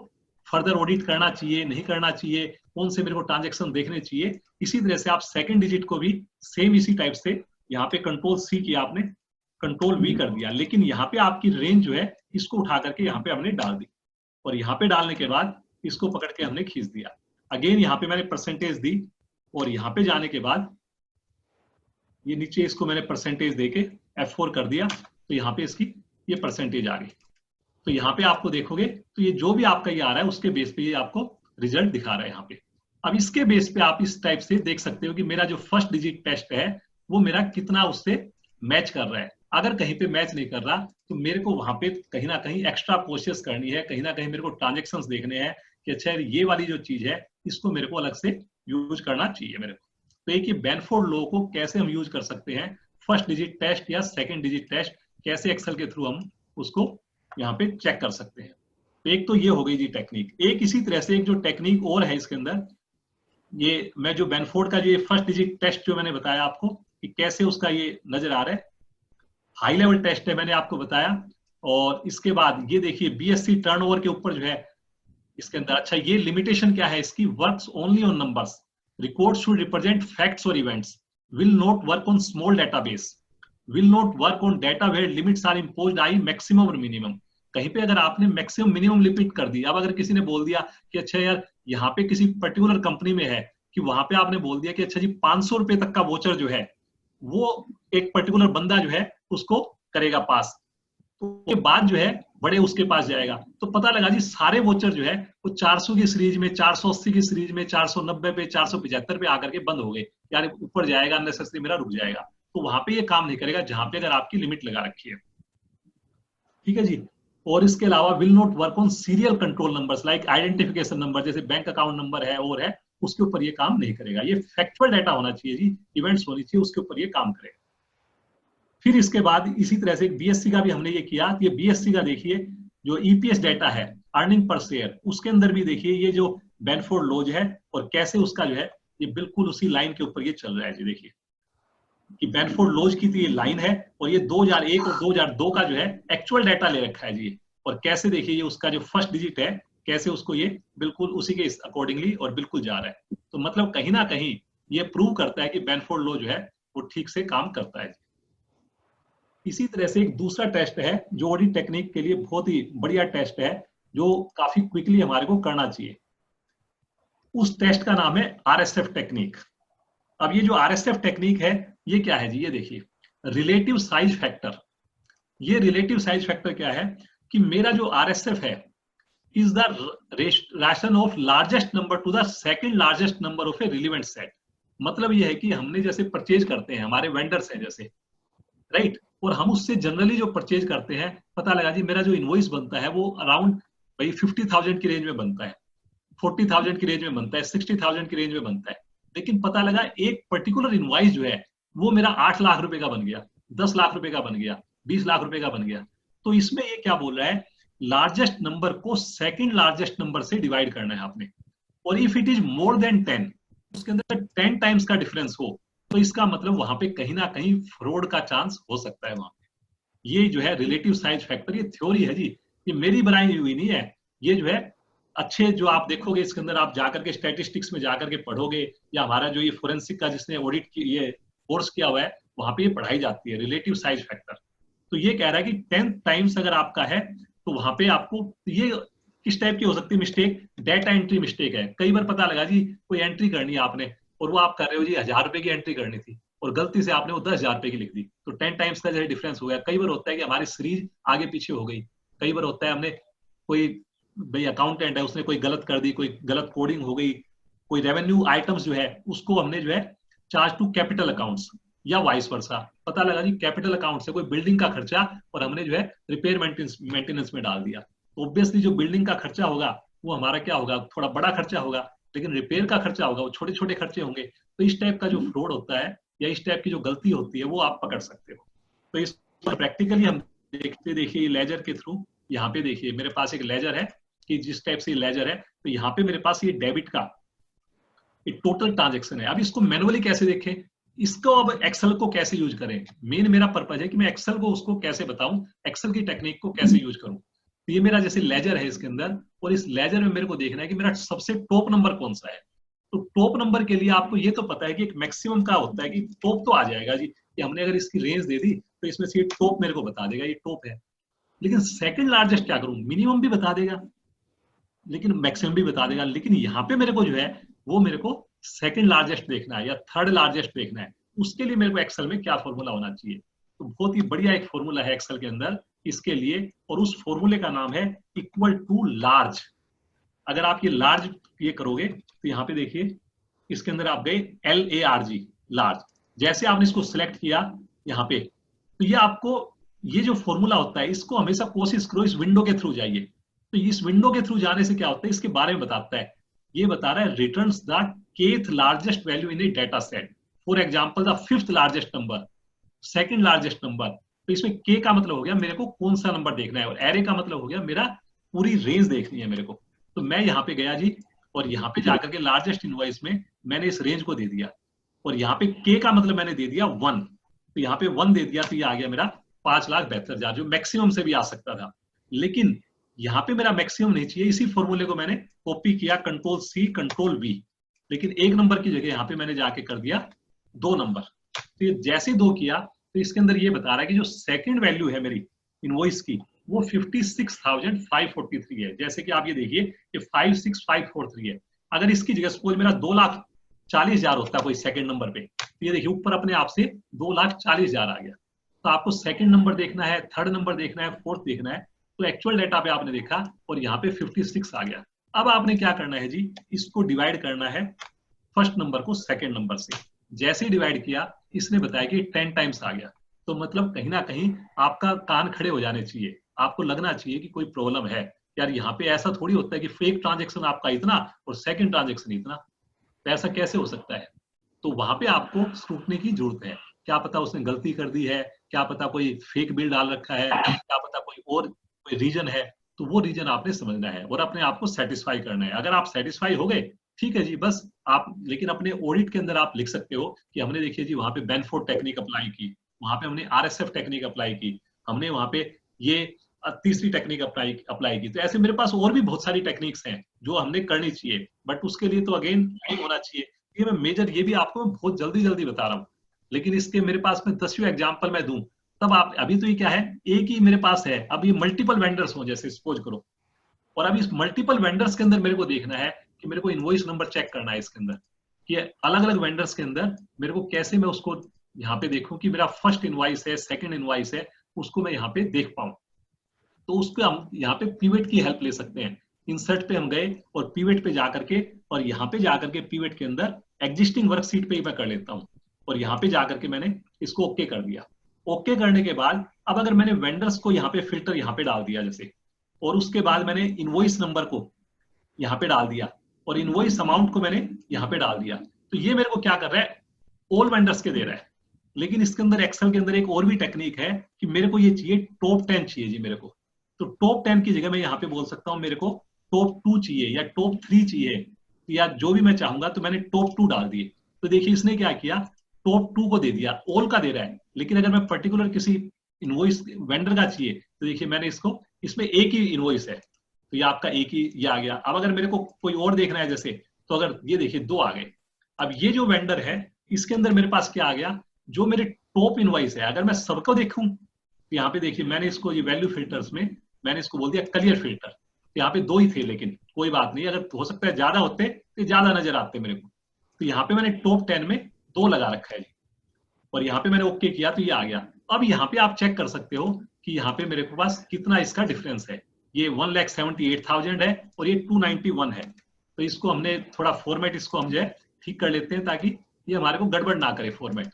फर्दर ऑडिट करना चाहिए, नहीं करना चाहिए, कौन से मेरे को ट्रांजेक्शन देखने चाहिए। इसी तरह से आप सेकंड डिजिट को भी सेम इसी टाइप से यहाँ पे कंट्रोल-C किया आपने, कंट्रोल-V कर दिया, लेकिन यहाँ पे आपकी रेंज जो है इसको उठा करके यहाँ पे हमने डाल दी, और यहाँ पे डालने के बाद इसको पकड़ के हमने खींच दिया। अगेन यहाँ पे मैंने परसेंटेज दी, और यहाँ पे जाने के बाद ये नीचे इसको मैंने परसेंटेज देके F4 कर दिया, तो यहाँ पे इसकी ये परसेंटेज आ गई। तो यहाँ पे आपको देखोगे तो ये जो भी आपका ये आ रहा है उसके बेस पे ये आपको रिजल्ट दिखा रहा है यहाँ पे। अब इसके बेस पे आप इस टाइप से देख सकते हो कि मेरा जो फर्स्ट डिजिट टेस्ट है वो मेरा कितना उससे मैच कर रहा है। अगर कहीं पे मैच नहीं कर रहा तो मेरे को वहां पे कहीं ना कहीं एक्स्ट्रा कोशिश करनी है, कहीं ना कहीं मेरे को ट्रांजेक्शंस देखने हैं कि अच्छा ये वाली जो चीज है इसको मेरे को अलग से यूज करना चाहिए मेरे को। तो एक ये बेनफोर्ड लॉ को कैसे हम यूज कर सकते हैं, फर्स्ट डिजिट टेस्ट या सेकंड डिजिट टेस्ट कैसे एक्सेल के थ्रू हम उसको यहाँ पे चेक कर सकते हैं। तो एक तो ये हो गई जी टेक्निक। एक इसी तरह से एक जो टेक्निक और है इसके अंदर, ये मैं जो बेनफोर्ड का जो ये फर्स्ट डिजिट टेस्ट जो मैंने बताया आपको कि कैसे उसका ये नजर आ रहा है, हाई लेवल टेस्ट है मैंने आपको बताया। और इसके बाद ये देखिए बीएससी टर्नओवर के ऊपर जो है इसके अंदर, अच्छा ये लिमिटेशन क्या है इसकी, works only on numbers, record should represent facts और events, will not work on small database, will not work on data where limits are imposed I maximum और मिनिमम। कहीं पे अगर आपने मैक्सिमम मिनिमम लिमिट कर दी, अब अगर किसी ने बोल दिया कि अच्छा यार यहाँ पे किसी पर्टिकुलर कंपनी में है कि वहां पे आपने बोल दिया कि अच्छा जी 500 रुपए तक का वोचर जो है वो एक पर्टिकुलर बंदा जो है उसको करेगा पास, तो के बाद जो है बड़े उसके पास जाएगा, तो पता लगा जी सारे वोचर जो है वो 400 की सीरीज में, 480 की सीरीज में, 490 पे, 475 पे आकर के बंद हो गए, यार ऊपर जाएगा अननेसेसरी मेरा रुक जाएगा। तो वहां पे ये काम नहीं करेगा जहां पे अगर आपकी लिमिट लगा रखी है। ठीक है जी। और इसके अलावा will not work on serial control numbers like identification number, जैसे बैंक अकाउंट नंबर है और है, उसके ऊपर ये काम नहीं करेगा। ये फैक्चुअल डाटा होना चाहिए जी, इवेंट्स होनी चाहिए, उसके ऊपर ये काम करेगा। फिर इसके बाद इसी तरह से बीएससी का भी हमने ये किया। ये बीएससी का देखिए जो ईपीएस डाटा है, अर्निंग पर शेयर, उसके अंदर भी देखिए ये जो बेनफोर्ड लॉज है और कैसे उसका जो है ये बिल्कुल उसी लाइन के ऊपर ये चल रहा है जी। देखिए कि बेनफोर्ड लॉज की तो ये लाइन है और ये 2001 और 2002 का जो है एक्चुअल डाटा ले रखा है जी। और कैसे देखिए ये उसका जो फर्स्ट डिजिट है कैसे उसको ये बिल्कुल उसी के अकॉर्डिंगली और बिल्कुल जा रहा है। तो मतलब कहीं ना कहीं ये प्रूव करता है कि बेनफोर्ड लॉ जो है वो ठीक से काम करता है। इसी तरह से एक दूसरा टेस्ट है जो ऑडिट टेक्निक के लिए बहुत ही बढ़िया टेस्ट है, जो काफी क्विकली हमारे को करना चाहिए। उस टेस्ट का नाम है आरएसएफ टेक्निक। अब ये जो आरएसएफ टेक्निक है ये क्या है जी, ये देखिए रिलेटिव साइज फैक्टर। ये रिलेटिव साइज फैक्टर क्या है कि मेरा जो आरएसएफ है is the ration of largest number two the second largest number of A relevant set. मतलब ये है कि हमने जैसे परचेज करते हैं, हमारे वेंडर्स हैं जैसे, राइट, और हम उससे जनरली जो परचेज करते हैं, पता लगा जी मेरा जो इनवॉइस बनता है वो अराउंड भाई 50,000 की रेंज में बनता है, 40,000 की रेंज में बनता है, 60,000 की रेंज में बनता है। लेकिन पता लगा एक पर्टिकुलर इनवॉइस जो है वो मेरा 8 लाख रुपए का बन गया, 10 लाख रुपए का बन गया, 20 लाख रुपए का बन गया। तो इसमें ये क्या बोल रहा है, लार्जेस्ट नंबर को सेकंड लार्जेस्ट नंबर से डिवाइड करना है आपने, और if it is more than 10, उसके अंदर 10 टाइम्स का डिफरेंस हो, तो इसका मतलब वहां पे कहीं ना कहीं फ्रॉड का चांस हो सकता है वहां पे। ये जो है रिलेटिव साइज फैक्टर, ये थ्योरी है जी, ये मेरी बनाई हुई नहीं है। ये जो है अच्छे जो आप देखोगे इसके अंदर, आप जाकर के स्टैटिस्टिक्स में जाकर के पढ़ोगे, या हमारा जो ये फोरेंसिक का जिसने ऑडिट की ये कोर्स किया हुआ है वहां पे ये पढ़ाई जाती है रिलेटिव साइज फैक्टर। तो ये कह रहा है कि 10 टाइम्स अगर आपका है तो वहां पे आपको ये किस टाइप की हो सकती है मिस्टेक, डेटा एंट्री मिस्टेक है। कई बार पता लगा जी कोई एंट्री करनी है आपने और वो आप कर रहे हो जी 1000 रुपए की एंट्री करनी थी और गलती से आपने वो 10,000 रुपए की लिख दी, तो 10 टाइम्स का जो है डिफरेंस हो गया। कई बार होता है कि हमारी सीरीज आगे पीछे हो गई, कई बार होता है हमने कोई भाई अकाउंटेंट है उसने कोई गलत कर दी, कोई गलत कोडिंग हो गई, कोई रेवेन्यू आइटम्स जो है उसको हमने जो है चार्ज टू कैपिटल अकाउंट्स या वाइस वर्सा, पता लगा जी कैपिटल अकाउंट से कोई बिल्डिंग का खर्चा और हमने जो है रिपेयर मेंटेनेंस में डाल दिया। तो ऑब्वियसली जो बिल्डिंग का खर्चा होगा वो हमारा क्या होगा, थोड़ा बड़ा खर्चा होगा, लेकिन रिपेयर का खर्चा होगा वो छोटे छोटे खर्चे होंगे। तो इस टाइप का जो फ्रॉड होता है या इस टाइप की जो गलती होती है वो आप पकड़ सकते हो। तो इस प्रैक्टिकली हम देखते, देखिए लेजर के थ्रू, यहाँ पे देखिए मेरे पास एक लेजर है कि जिस टाइप से लेजर है, तो यहाँ पे मेरे पास ये डेबिट का टोटल ट्रांजेक्शन है। अब इसको मैनुअली कैसे देखें, इसको अब एक्सेल को कैसे यूज करें, मेन मेरा पर्पज है कि मैं एक्सेल को उसको कैसे बताऊं, एक्सेल की टेक्निक को कैसे यूज करूं। तो ये मेरा जैसे लेजर है इसके अंदर, और इस लेजर में मेरे को देखना है कि मेरा सबसे टॉप नंबर कौन सा है। तो टॉप नंबर के लिए आपको ये तो पता है कि एक मैक्सिमम का होता है कि टॉप तो आ जाएगा जी, कि हमने अगर इसकी रेंज दे दी तो इसमें से ये टॉप मेरे को बता देगा ये टॉप है। लेकिन सेकंड लार्जेस्ट क्या करूं, मिनिमम भी बता देगा लेकिन मैक्सिमम भी बता देगा, लेकिन यहाँ पे मेरे को जो है वो मेरे को सेकंड लार्जेस्ट देखना है या थर्ड लार्जेस्ट देखना है। उसके लिए मेरे को एक्सेल में क्या फॉर्मूला होना चाहिए, तो बहुत ही बढ़िया एक फॉर्मूला है एक्सेल के अंदर इसके लिए, और उस फॉर्मूले का नाम है इक्वल टू लार्ज। अगर आप ये लार्ज ये करोगे तो यहाँ पे देखिए इसके अंदर आप गए LARG लार्ज, जैसे आपने इसको सिलेक्ट किया यहाँ पे, तो ये आपको ये जो फॉर्मूला होता है इसको हमेशा कोशिश करो इस विंडो के थ्रू जाइए। तो इस विंडो के थ्रू जाने से क्या होता है, इसके बारे में बताता है। ये बता रहा है returns the kth largest value in A data set, for example the 5th largest number, 2nd largest number. तो इसमें के का मतलब हो गया मेरे को कौन सा नंबर देखना है, और एरे का मतलब हो गया मेरा पूरी रेंज देखनी है मेरे को। तो मैं यहाँ पे गया जी, और यहाँ पे जाकर के लार्जेस्ट इनवॉइस में मैंने इस रेंज को दे दिया, और यहाँ पे के का मतलब मैंने दे दिया 1, तो यहाँ पे 1 दे दिया, तो ये आ गया मेरा 5,72,000, जो मैक्सिमम से भी आ सकता था। लेकिन यहाँ पे मेरा मैक्सिमम नहीं चाहिए, इसी फॉर्मूले को मैंने कॉपी किया, Ctrl+C Ctrl+V, लेकिन एक नंबर की जगह यहाँ पे मैंने जाके कर दिया 2 नंबर। तो ये जैसे 2 किया तो इसके अंदर ये बता रहा है कि जो सेकंड वैल्यू है मेरी इनवॉइस की वो 56,543 है। जैसे कि आप ये देखिए कि 56,543 है। अगर इसकी जगह सपोज मेरा 2,40,000 होता है कोई सेकंड नंबर पे, तो ये देखिए ऊपर अपने आप से 2,40,000 आ गया। तो आपको सेकंड नंबर देखना है, थर्ड नंबर देखना है, फोर्थ देखना है, तो एक्चुअल डेटा पे आपने देखा और यहाँ पे 56 आ गया। अब आपने क्या करना है जी, इसको डिवाइड करना है फर्स्ट नंबर को सेकंड नंबर से। जैसे ही डिवाइड किया इसने बताया कि 10 टाइम्स आ गया। तो मतलब कहीं ना कहीं आपका कान खड़े हो जाने चाहिए, आपको लगना चाहिए कि कोई प्रॉब्लम है यार। यहाँ पे ऐसा थोड़ी होता है कि फेक ट्रांजेक्शन आपका इतना और सेकंड ट्रांजेक्शन इतना, तो ऐसा कैसे हो सकता है। तो वहां पे आपको स्क्रूटनी की जरूरत है। क्या पता उसने गलती कर दी है, क्या पता कोई फेक बिल डाल रखा है, क्या पता कोई रीजन है। तो वो रीजन आपने समझना है और अपने आप को सेटिस्फाई करना है। अगर आप सेटिस्फाई हो गए ठीक है जी, बस आप लेकिन अपने ऑडिट के अंदर आप लिख सकते हो कि हमने देखिए जी वहां पे बेनफोर्ड टेक्निक अप्लाई की, वहां पे हमने RSF टेक्निक अप्लाई की, हमने वहां पे ये तीसरी टेक्निक अप्लाई की। तो ऐसे मेरे पास और भी बहुत सारी टेक्निक्स हैं जो हमने करनी चाहिए, बट उसके लिए तो अगेन टाइम होना चाहिए। ये मैं मेजर ये भी आपको बहुत जल्दी जल्दी बता रहा हूँ, लेकिन इसके मेरे पास में 10वें एग्जाम्पल मैं दूं तब आप, अभी तो ये क्या है एक ही मेरे पास है, अब ये मल्टीपल वेंडर्स हो जैसे सपोज करो, और अब इस मल्टीपल वेंडर्स के अंदर मेरे को देखना है कि मेरे को इनवॉइस नंबर चेक करना है इसके अंदर कि अलग अलग वेंडर्स के अंदर मेरे को कैसे मैं उसको यहाँ पे देखूं कि मेरा फर्स्ट इनवॉइस है, सेकंड इनवॉइस है, उसको मैं यहाँ पे देख पाऊं। तो उसको हम यहाँ पे पीवेट की हेल्प ले सकते हैं। इंसर्ट पे हम गए और पीवेट पे जाकर के, और यहाँ पे जाकर के पीवेट के अंदर एग्जिस्टिंग वर्कशीट पे ही मैं कर लेता हूँ, और यहाँ पे जाकर के मैंने इसको ओके कर दिया। ओके करने के बाद अब अगर मैंने वेंडर्स को यहाँ पे फिल्टर यहाँ पे डाल दिया जैसे, और उसके बाद मैंने इनवॉइस नंबर को यहाँ पे डाल दिया और इनवॉइस अमाउंट को मैंने यहाँ पे डाल दिया, तो ये मेरे को क्या कर रहा है, ऑल वेंडर्स के दे रहा है। लेकिन इसके अंदर एक्सेल के अंदर एक और भी टेक्निक है कि मेरे को ये चाहिए टॉप 10 चाहिए जी मेरे को। तो टॉप 10 की जगह मैं यहाँ पे बोल सकता हूँ मेरे को टॉप 2 चाहिए या टॉप 3 चाहिए या जो भी मैं चाहूंगा, तो मैंने टॉप 2 डाल दिए। तो देखिए इसने क्या किया, टॉप 2 को दे दिया, ऑल का दे रहा है। लेकिन अगर मैं पर्टिकुलर किसी इनवॉइस वेंडर का चाहिए तो देखिए मैंने इसको, इसमें एक ही इनवॉइस है तो ये आपका एक ही ये आ गया। अब अगर मेरे को कोई और देखना है जैसे, तो अगर ये देखिए 2 आ गए। अब ये जो वेंडर है इसके अंदर मेरे पास क्या आ गया, जो मेरे टॉप इनवॉइस है, अगर मैं सबको देखूं तो यहाँ पे देखिए मैंने इसको ये वैल्यू फिल्टर्स में मैंने इसको बोल दिया क्लियर फिल्टर। यहाँ पे 2 ही थे, लेकिन कोई बात नहीं, अगर हो सकता है ज्यादा होते तो ज्यादा नजर आते मेरे को। तो यहाँ पे मैंने टॉप 10 में 2 लगा रखा है और यहाँ पे मैंने ओके किया तो ये आ गया। अब यहाँ पे आप चेक कर सकते हो कि यहाँ पे मेरे पास कितना इसका डिफरेंस है। ये 1,78,000 है और ये 291 है। तो इसको हमने थोड़ा फॉर्मेट इसको हम जो है ठीक कर लेते हैं ताकि ये हमारे को गड़बड़ ना करे फॉर्मेट।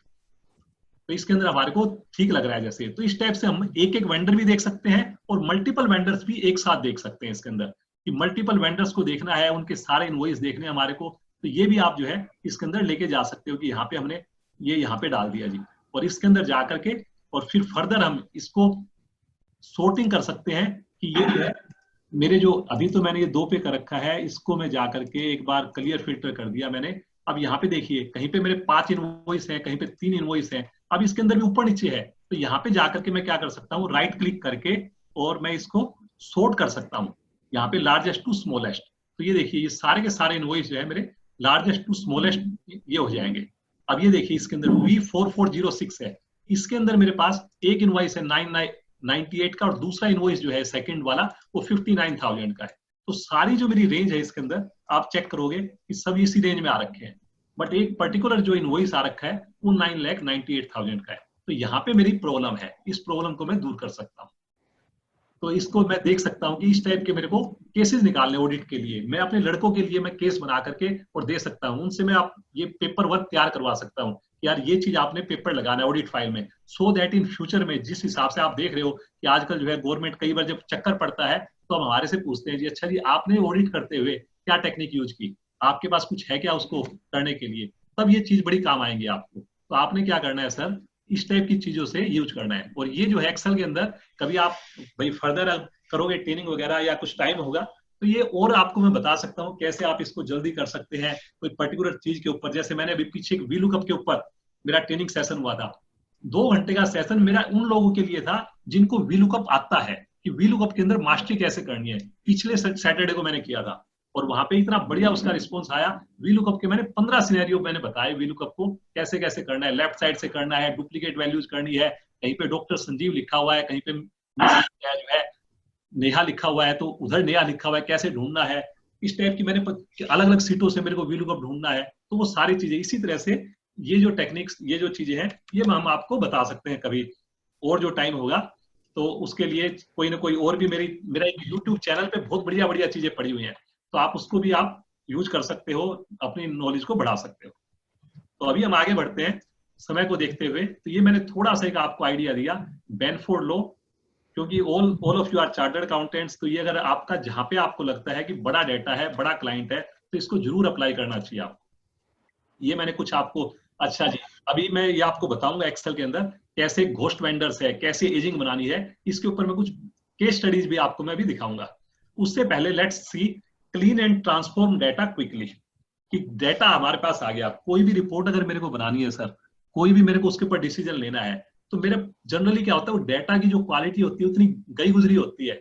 तो इसके अंदर हमारे को ठीक लग रहा है जैसे। तो इस टाइप से हम एक एक वेंडर भी देख सकते हैं और मल्टीपल वेंडर्स भी एक साथ देख सकते हैं इसके अंदर, कि मल्टीपल वेंडर्स को देखना है, उनके सारे इनवॉइस देखने हमारे को, तो ये भी आप जो है इसके अंदर लेके जा सकते हो कि यहाँ पे हमने ये यहाँ पे डाल दिया जी। और इसके अंदर जा करके और फिर फर्दर हम इसको सॉर्टिंग कर सकते हैं कि ये जो है मेरे जो अभी तो मैंने ये 2 पे कर रखा है, इसको मैं जा करके एक बार क्लियर फिल्टर कर दिया मैंने। अब यहाँ पे देखिए कहीं पे मेरे 5 इनवॉइस हैं, कहीं पे 3 इनवॉइस हैं। अब इसके अंदर भी ऊपर नीचे है, तो यहाँ पे जाकर के मैं क्या कर सकता हूँ, राइट क्लिक करके और मैं इसको सॉर्ट कर सकता हूँ यहाँ पे लार्जेस्ट टू स्मॉलेस्ट। तो ये देखिए ये सारे के सारे इनवॉइस जो है मेरे लार्जेस्ट टू स्मॉलेस्ट ये हो जाएंगे। अब ये देखिए इसके अंदर V4406 है, इसके अंदर मेरे पास एक इनवॉइस है 98 का और दूसरा इनवॉइस जो है सेकंड वाला वो 59,000 का है। तो सारी जो मेरी रेंज है इसके अंदर आप चेक करोगे कि सब इसी रेंज में आ रखे हैं, बट एक पर्टिकुलर जो इनवॉइस आ रखा है वो 9,98,000 का है। तो यहाँ पे मेरी प्रॉब्लम है, इस प्रॉब्लम को मैं दूर कर सकता हूँ। तो इसको मैं देख सकता हूँ कि इस टाइप के मेरे को केसेस निकालने ऑडिट के लिए, मैं अपने लड़कों के लिए मैं केस बना करके और दे सकता हूँ, उनसे मैं आप ये पेपर वर्क तैयार करवा सकता हूँ कि यार ये चीज आपने पेपर लगाना है ऑडिट फाइल में, सो दैट इन फ्यूचर में जिस हिसाब से आप देख रहे हो कि आजकल जो है गवर्नमेंट कई बार जब चक्कर पड़ता है तो हम हमारे से पूछते हैं जी अच्छा जी आपने ऑडिट करते हुए क्या टेक्निक यूज की, आपके पास कुछ है क्या उसको करने के लिए, तब ये चीज बड़ी काम आएंगी आपको। तो आपने क्या करना है सर, इस टाइप की चीजों से यूज करना है। और ये जो है एक्सेल के अंदर कभी आप भाई फर्दर करोगे ट्रेनिंग वगैरह या कुछ टाइम होगा तो ये और आपको मैं बता सकता हूँ कैसे आप इसको जल्दी कर सकते हैं कोई पर्टिकुलर चीज के ऊपर। जैसे मैंने अभी पीछे वी लुकअप के ऊपर मेरा ट्रेनिंग सेशन हुआ था, 2 घंटे का सेशन मेरा उन लोगों के लिए था जिनको वी लुकअप आता है कि वी लुकअप के अंदर मास्टरी कैसे करनी है। पिछले सैटरडे को मैंने किया था और वहां पे इतना बढ़िया उसका रिस्पॉन्स आया। वी लुकअप के मैंने 15 सिनेरियो मैंने बताए वी लुकअप को कैसे कैसे करना है, लेफ्ट साइड से करना है, डुप्लीकेट वैल्यूज करनी है, कहीं पे डॉक्टर संजीव लिखा हुआ है, कहीं पे जो है नेहा लिखा हुआ है तो उधर नेहा लिखा हुआ है, कैसे ढूंढना है। इस टाइप की मैंने अलग अलग सीटों से मेरे को वी लुकअप ढूंढना है, तो वो सारी चीजें इसी तरह से ये जो टेक्निक्स ये जो चीजें हैं ये हम आपको बता सकते हैं कभी और जो टाइम होगा। तो उसके लिए कोई ना कोई और भी मेरा एक यूट्यूब चैनल पे बहुत बढ़िया बढ़िया चीजें पड़ी हुई हैं, तो आप उसको भी आप यूज कर सकते हो, अपनी नॉलेज को बढ़ा सकते हो। तो अभी हम आगे बढ़ते हैं समय को देखते हुए। तो ये मैंने थोड़ा सा एक आपको आइडिया दिया बेनफोर्ड लॉ, क्योंकि all of you are chartered accountants, तो ये अगर आपका जहां पे आपको लगता है कि बड़ा डेटा है बड़ा क्लाइंट है तो इसको जरूर अप्लाई करना चाहिए आपको। ये मैंने कुछ आपको, अच्छा जी अभी मैं ये आपको बताऊंगा एक्सेल के अंदर कैसे घोस्ट वेंडर्स है, कैसे एजिंग बनानी है, इसके ऊपर मैं कुछ केस स्टडीज भी आपको मैं भी दिखाऊंगा। उससे पहले let's see clean and transform data quickly. कि डेटा हमारे पास आ गया, कोई भी रिपोर्ट अगर मेरे को बनानी है सर, कोई भी मेरे को उसके ऊपर डिसीजन लेना है, तो मेरे जनरली क्या होता है वो डेटा की जो क्वालिटी होती है उतनी गई गुजरी होती है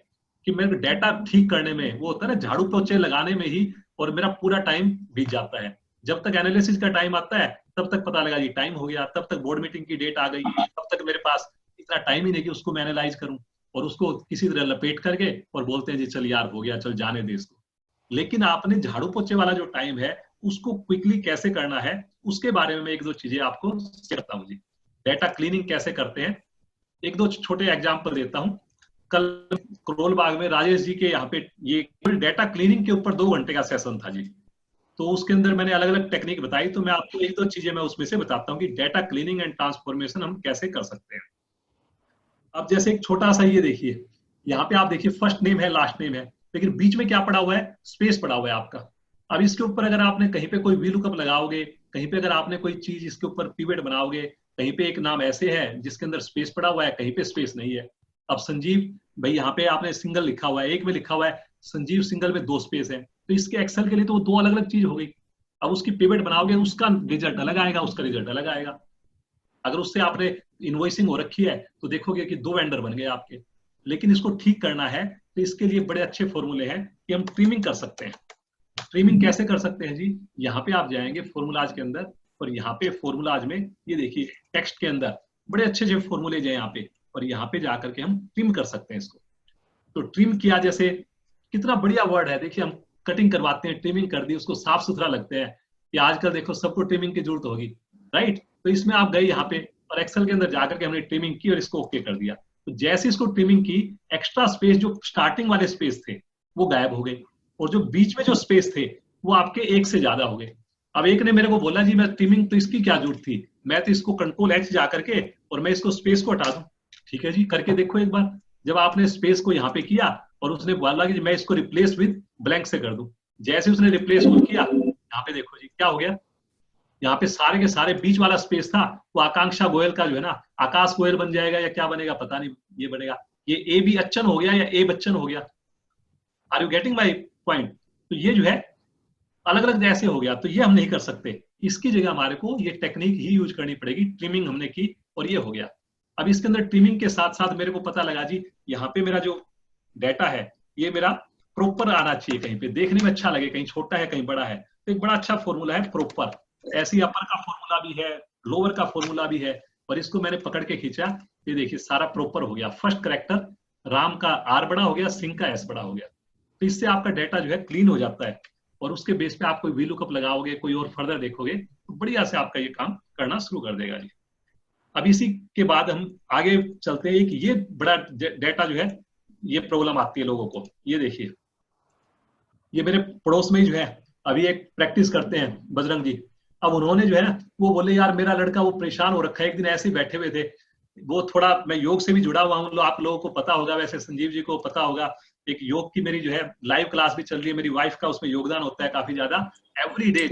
कि मेरे डेटा ठीक करने में वो होता है ना झाड़ू पोछे लगाने में ही और मेरा पूरा टाइम बीत जाता है। जब तक एनालिसिस का टाइम आता है तब तक पता लगा जी टाइम हो गया, तब तक बोर्ड मीटिंग की डेट आ गई, तब तक मेरे पास इतना टाइम ही नहीं कि उसको मैं एनालाइज करूं और उसको किसी तरह लपेट करके और बोलते हैं जी चल यार हो गया चल जाने दे इसको। लेकिन आपने झाड़ू पोछे वाला जो टाइम है उसको क्विकली कैसे करना है उसके बारे में मैं एक दो चीजें आपको करता हूँ जी। डेटा क्लीनिंग कैसे करते हैं, एक दो छोटे एग्जांपल देता हूँ। कल करोल बाग में राजेश जी के यहाँ पे ये डेटा क्लीनिंग के ऊपर 2 घंटे का सेशन था जी। तो उसके अंदर मैंने अलग अलग टेक्निक बताई, तो मैं आपको एक दो चीजें मैं उसमें से बताता हूँ कि डेटा क्लीनिंग एंड ट्रांसफॉर्मेशन हम कैसे कर सकते हैं। अब जैसे एक छोटा सा ये देखिए, यहाँ पे आप देखिए फर्स्ट नेम है लास्ट नेम है, लेकिन बीच में क्या पड़ा हुआ है, स्पेस पड़ा हुआ है आपका। अब इसके ऊपर अगर आपने कहीं पे कोई वी लुकअप लगाओगे, कहीं पे अगर आपने कोई चीज इसके ऊपर पिवट बनाओगे, कहीं पे एक नाम ऐसे है जिसके अंदर स्पेस पड़ा हुआ है, कहीं पे स्पेस नहीं है। अब संजीव भाई यहाँ पे आपने सिंगल लिखा हुआ है, एक में लिखा हुआ है संजीव सिंगल में 2 स्पेस है, तो इसके एक्सेल के लिए तो वो 2 अलग अलग चीज हो गई। अब उसकी पिवट बनाओगे उसका रिजल्ट अलग आएगा, उसका रिजल्ट अलग आएगा। अगर उससे आपने इनवॉइसिंग हो रखी है तो देखोगे कि 2 वेंडर बन गए आपके। लेकिन इसको ठीक करना है तो इसके लिए बड़े अच्छे फॉर्मूले हैं कि हम ट्रिमिंग कर सकते हैं। ट्रिमिंग कैसे कर सकते हैं जी, यहाँ पे आप जाएंगे फॉर्मूलाज के अंदर और यहाँ पे फॉर्मूलाज में ये देखिए टेक्स्ट के अंदर बड़े अच्छे अच्छे फॉर्मूले हैं यहाँ पे, और यहाँ पे जाकर के हम ट्रिम कर सकते हैं इसको। तो ट्रिम किया, जैसे कितना बढ़िया वर्ड है, देखिए हम कटिंग करवाते हैं, ट्रिमिंग कर दी, उसको साफ सुथरा लगते हैं कि आजकल देखो सबको ट्रिमिंग की जरूरत होगी, राइट। तो इसमें आप गए यहाँ पे और एक्सेल के अंदर जाकर के हमने ट्रिमिंग की और इसको ओके कर दिया। तो जैसे इसको ट्रिमिंग की, एक्स्ट्रा स्पेस जो स्टार्टिंग वाले स्पेस थे वो गायब हो गए और जो बीच में जो स्पेस थे वो आपके एक से ज्यादा हो गए। अब एक ने मेरे को बोला जी मैं ट्रिमिंग तो इसकी क्या जरूरत थी, मैं तो इसको कंट्रोल एच जा करके और मैं इसको स्पेस को हटा दूं। ठीक है जी, करके देखो एक बार। जब आपने स्पेस को यहाँ पे किया और उसने बोला कि मैं इसको रिप्लेस विद ब्लैंक से कर दूं, जैसे उसने रिप्लेस किया यहाँ पे देखो जी क्या हो गया, यहाँ पे सारे के सारे बीच वाला स्पेस था वो आकांक्षा गोयल का जो है ना आकाश गोयल बन जाएगा या क्या बनेगा पता नहीं, ये बनेगा ये ए बी अच्छन हो गया या ए बच्चन हो गया। Are you getting my point. तो ये जो है अलग अलग जैसे हो गया, तो ये हम नहीं कर सकते। इसकी जगह हमारे को ये टेक्निक ही यूज करनी पड़ेगी। ट्रिमिंग हमने की और ये हो गया। अब इसके अंदर ट्रिमिंग के साथ साथ मेरे को पता लगा जी यहाँ पे मेरा जो डेटा है ये मेरा प्रॉपर आना चाहिए, कहीं पे देखने में अच्छा लगे, कहीं छोटा है कहीं बड़ा है। तो एक बड़ा अच्छा फॉर्मूला है प्रॉपर। ऐसी अपर का फॉर्मूला भी है, लोअर का फॉर्मूला भी है, और इसको मैंने पकड़ के खींचा, ये देखिए सारा प्रॉपर हो गया। फर्स्ट करेक्टर राम का आर बड़ा हो गया, सिंह का एस बड़ा हो गया। तो इससे आपका डेटा जो है क्लीन हो जाता है और उसके बेस पे आप कोई वी लुकअप लगाओगे, कोई और फर्दर देखोगे तो बढ़िया से आपका ये काम करना शुरू कर देगा जी। अब इसी के बाद हम आगे चलते हैं कि ये बड़ा डेटा जो है ये प्रॉब्लम आती है लोगों को। ये देखिए, ये मेरे पड़ोस में ही जो है अभी एक प्रैक्टिस करते हैं बजरंग जी। अब उन्होंने जो है ना, वो बोले यार मेरा लड़का वो परेशान हो रखा है, एक दिन ऐसे ही बैठे हुए थे, वो थोड़ा, मैं योग से भी जुड़ा हुआ हूँ, आप लोगों को पता होगा, वैसे संजीव जी को पता होगा, एक योग की मेरी जो है लाइव क्लास भी चल रही है, मेरी वाइफ का उसमें योगदान होता है काफी ज्यादा एवरी डे।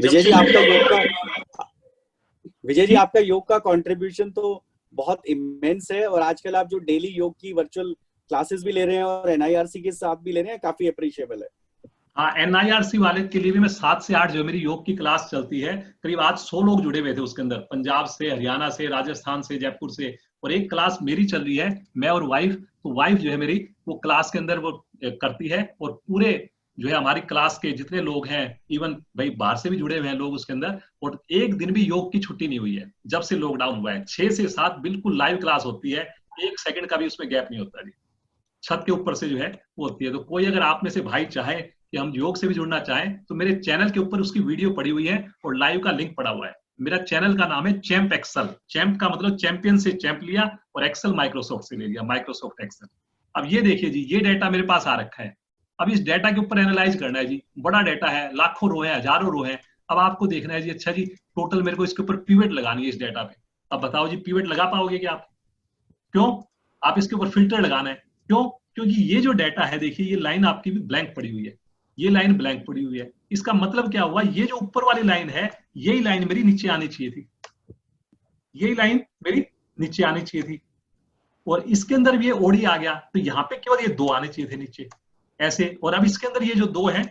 विजय जी आपका योग का कंट्रीब्यूशन तो बहुत इमेंस है, और आजकल आप जो डेली योग की वर्चुअल क्लासेस भी ले रहे हैं और एनआईआरसी के साथ भी ले रहे हैं, काफी अप्रिशिएबल है। हाँ, एनआईआरसी वाले के लिए भी मैं 7 से 8 जो मेरी योग की क्लास चलती है, करीब आज 100 लोग जुड़े हुए थे उसके अंदर, पंजाब से, हरियाणा से, राजस्थान से, जयपुर से, और एक क्लास मेरी चल रही है, मैं और वाइफ। तो वाइफ जो है मेरी वो क्लास के अंदर वो करती है, और पूरे जो है हमारी क्लास के जितने लोग हैं, इवन भाई बाहर से भी जुड़े हुए हैं लोग उसके अंदर, और एक दिन भी योग की छुट्टी नहीं हुई है जब से लॉकडाउन हुआ है। 6 से 7 बिल्कुल लाइव क्लास होती है, 1 सेकंड का भी उसमें गैप नहीं होता जी। छत के ऊपर से जो है वो होती है। तो कोई अगर आप में से भाई चाहे कि हम योग से भी जुड़ना चाहें, तो मेरे चैनल के ऊपर उसकी वीडियो पड़ी हुई है और लाइव का लिंक पड़ा हुआ है। मेरा चैनल का नाम है चैंप एक्सेल। चैंप का मतलब चैंपियन से चैंप लिया, और एक्सेल माइक्रोसॉफ्ट से ले लिया, माइक्रोसॉफ्ट एक्सेल। अब ये देखिए जी, ये डाटा मेरे पास आ रखा है। अब इस डाटा के ऊपर एनालाइज करना है जी, बड़ा डाटा है, लाखों रो है, हजारों रो है। अब आपको देखना है जी, अच्छा जी टोटल मेरे को इसके ऊपर पिवट लगानी है इस डाटा पे। अब बताओ जी, पिवट लगा पाओगे क्या आप? क्यों? आप इसके ऊपर फिल्टर लगाना है। क्यों? क्योंकि ये जो डाटा है, देखिए ये लाइन आपकी भी ब्लैंक पड़ी हुई है, ये लाइन ब्लैंक पड़ी हुई है। इसका मतलब क्या हुआ, ये जो ऊपर वाली लाइन है, यही लाइन मेरी नीचे आनी चाहिए थी, यही लाइन मेरी नीचे आनी चाहिए थी। और इसके अंदर भी ये ओडी आ गया, तो यहाँ पे केवल ये 2 आने चाहिए थे नीचे, ऐसे। और अब इसके अंदर ये जो 2 हैं,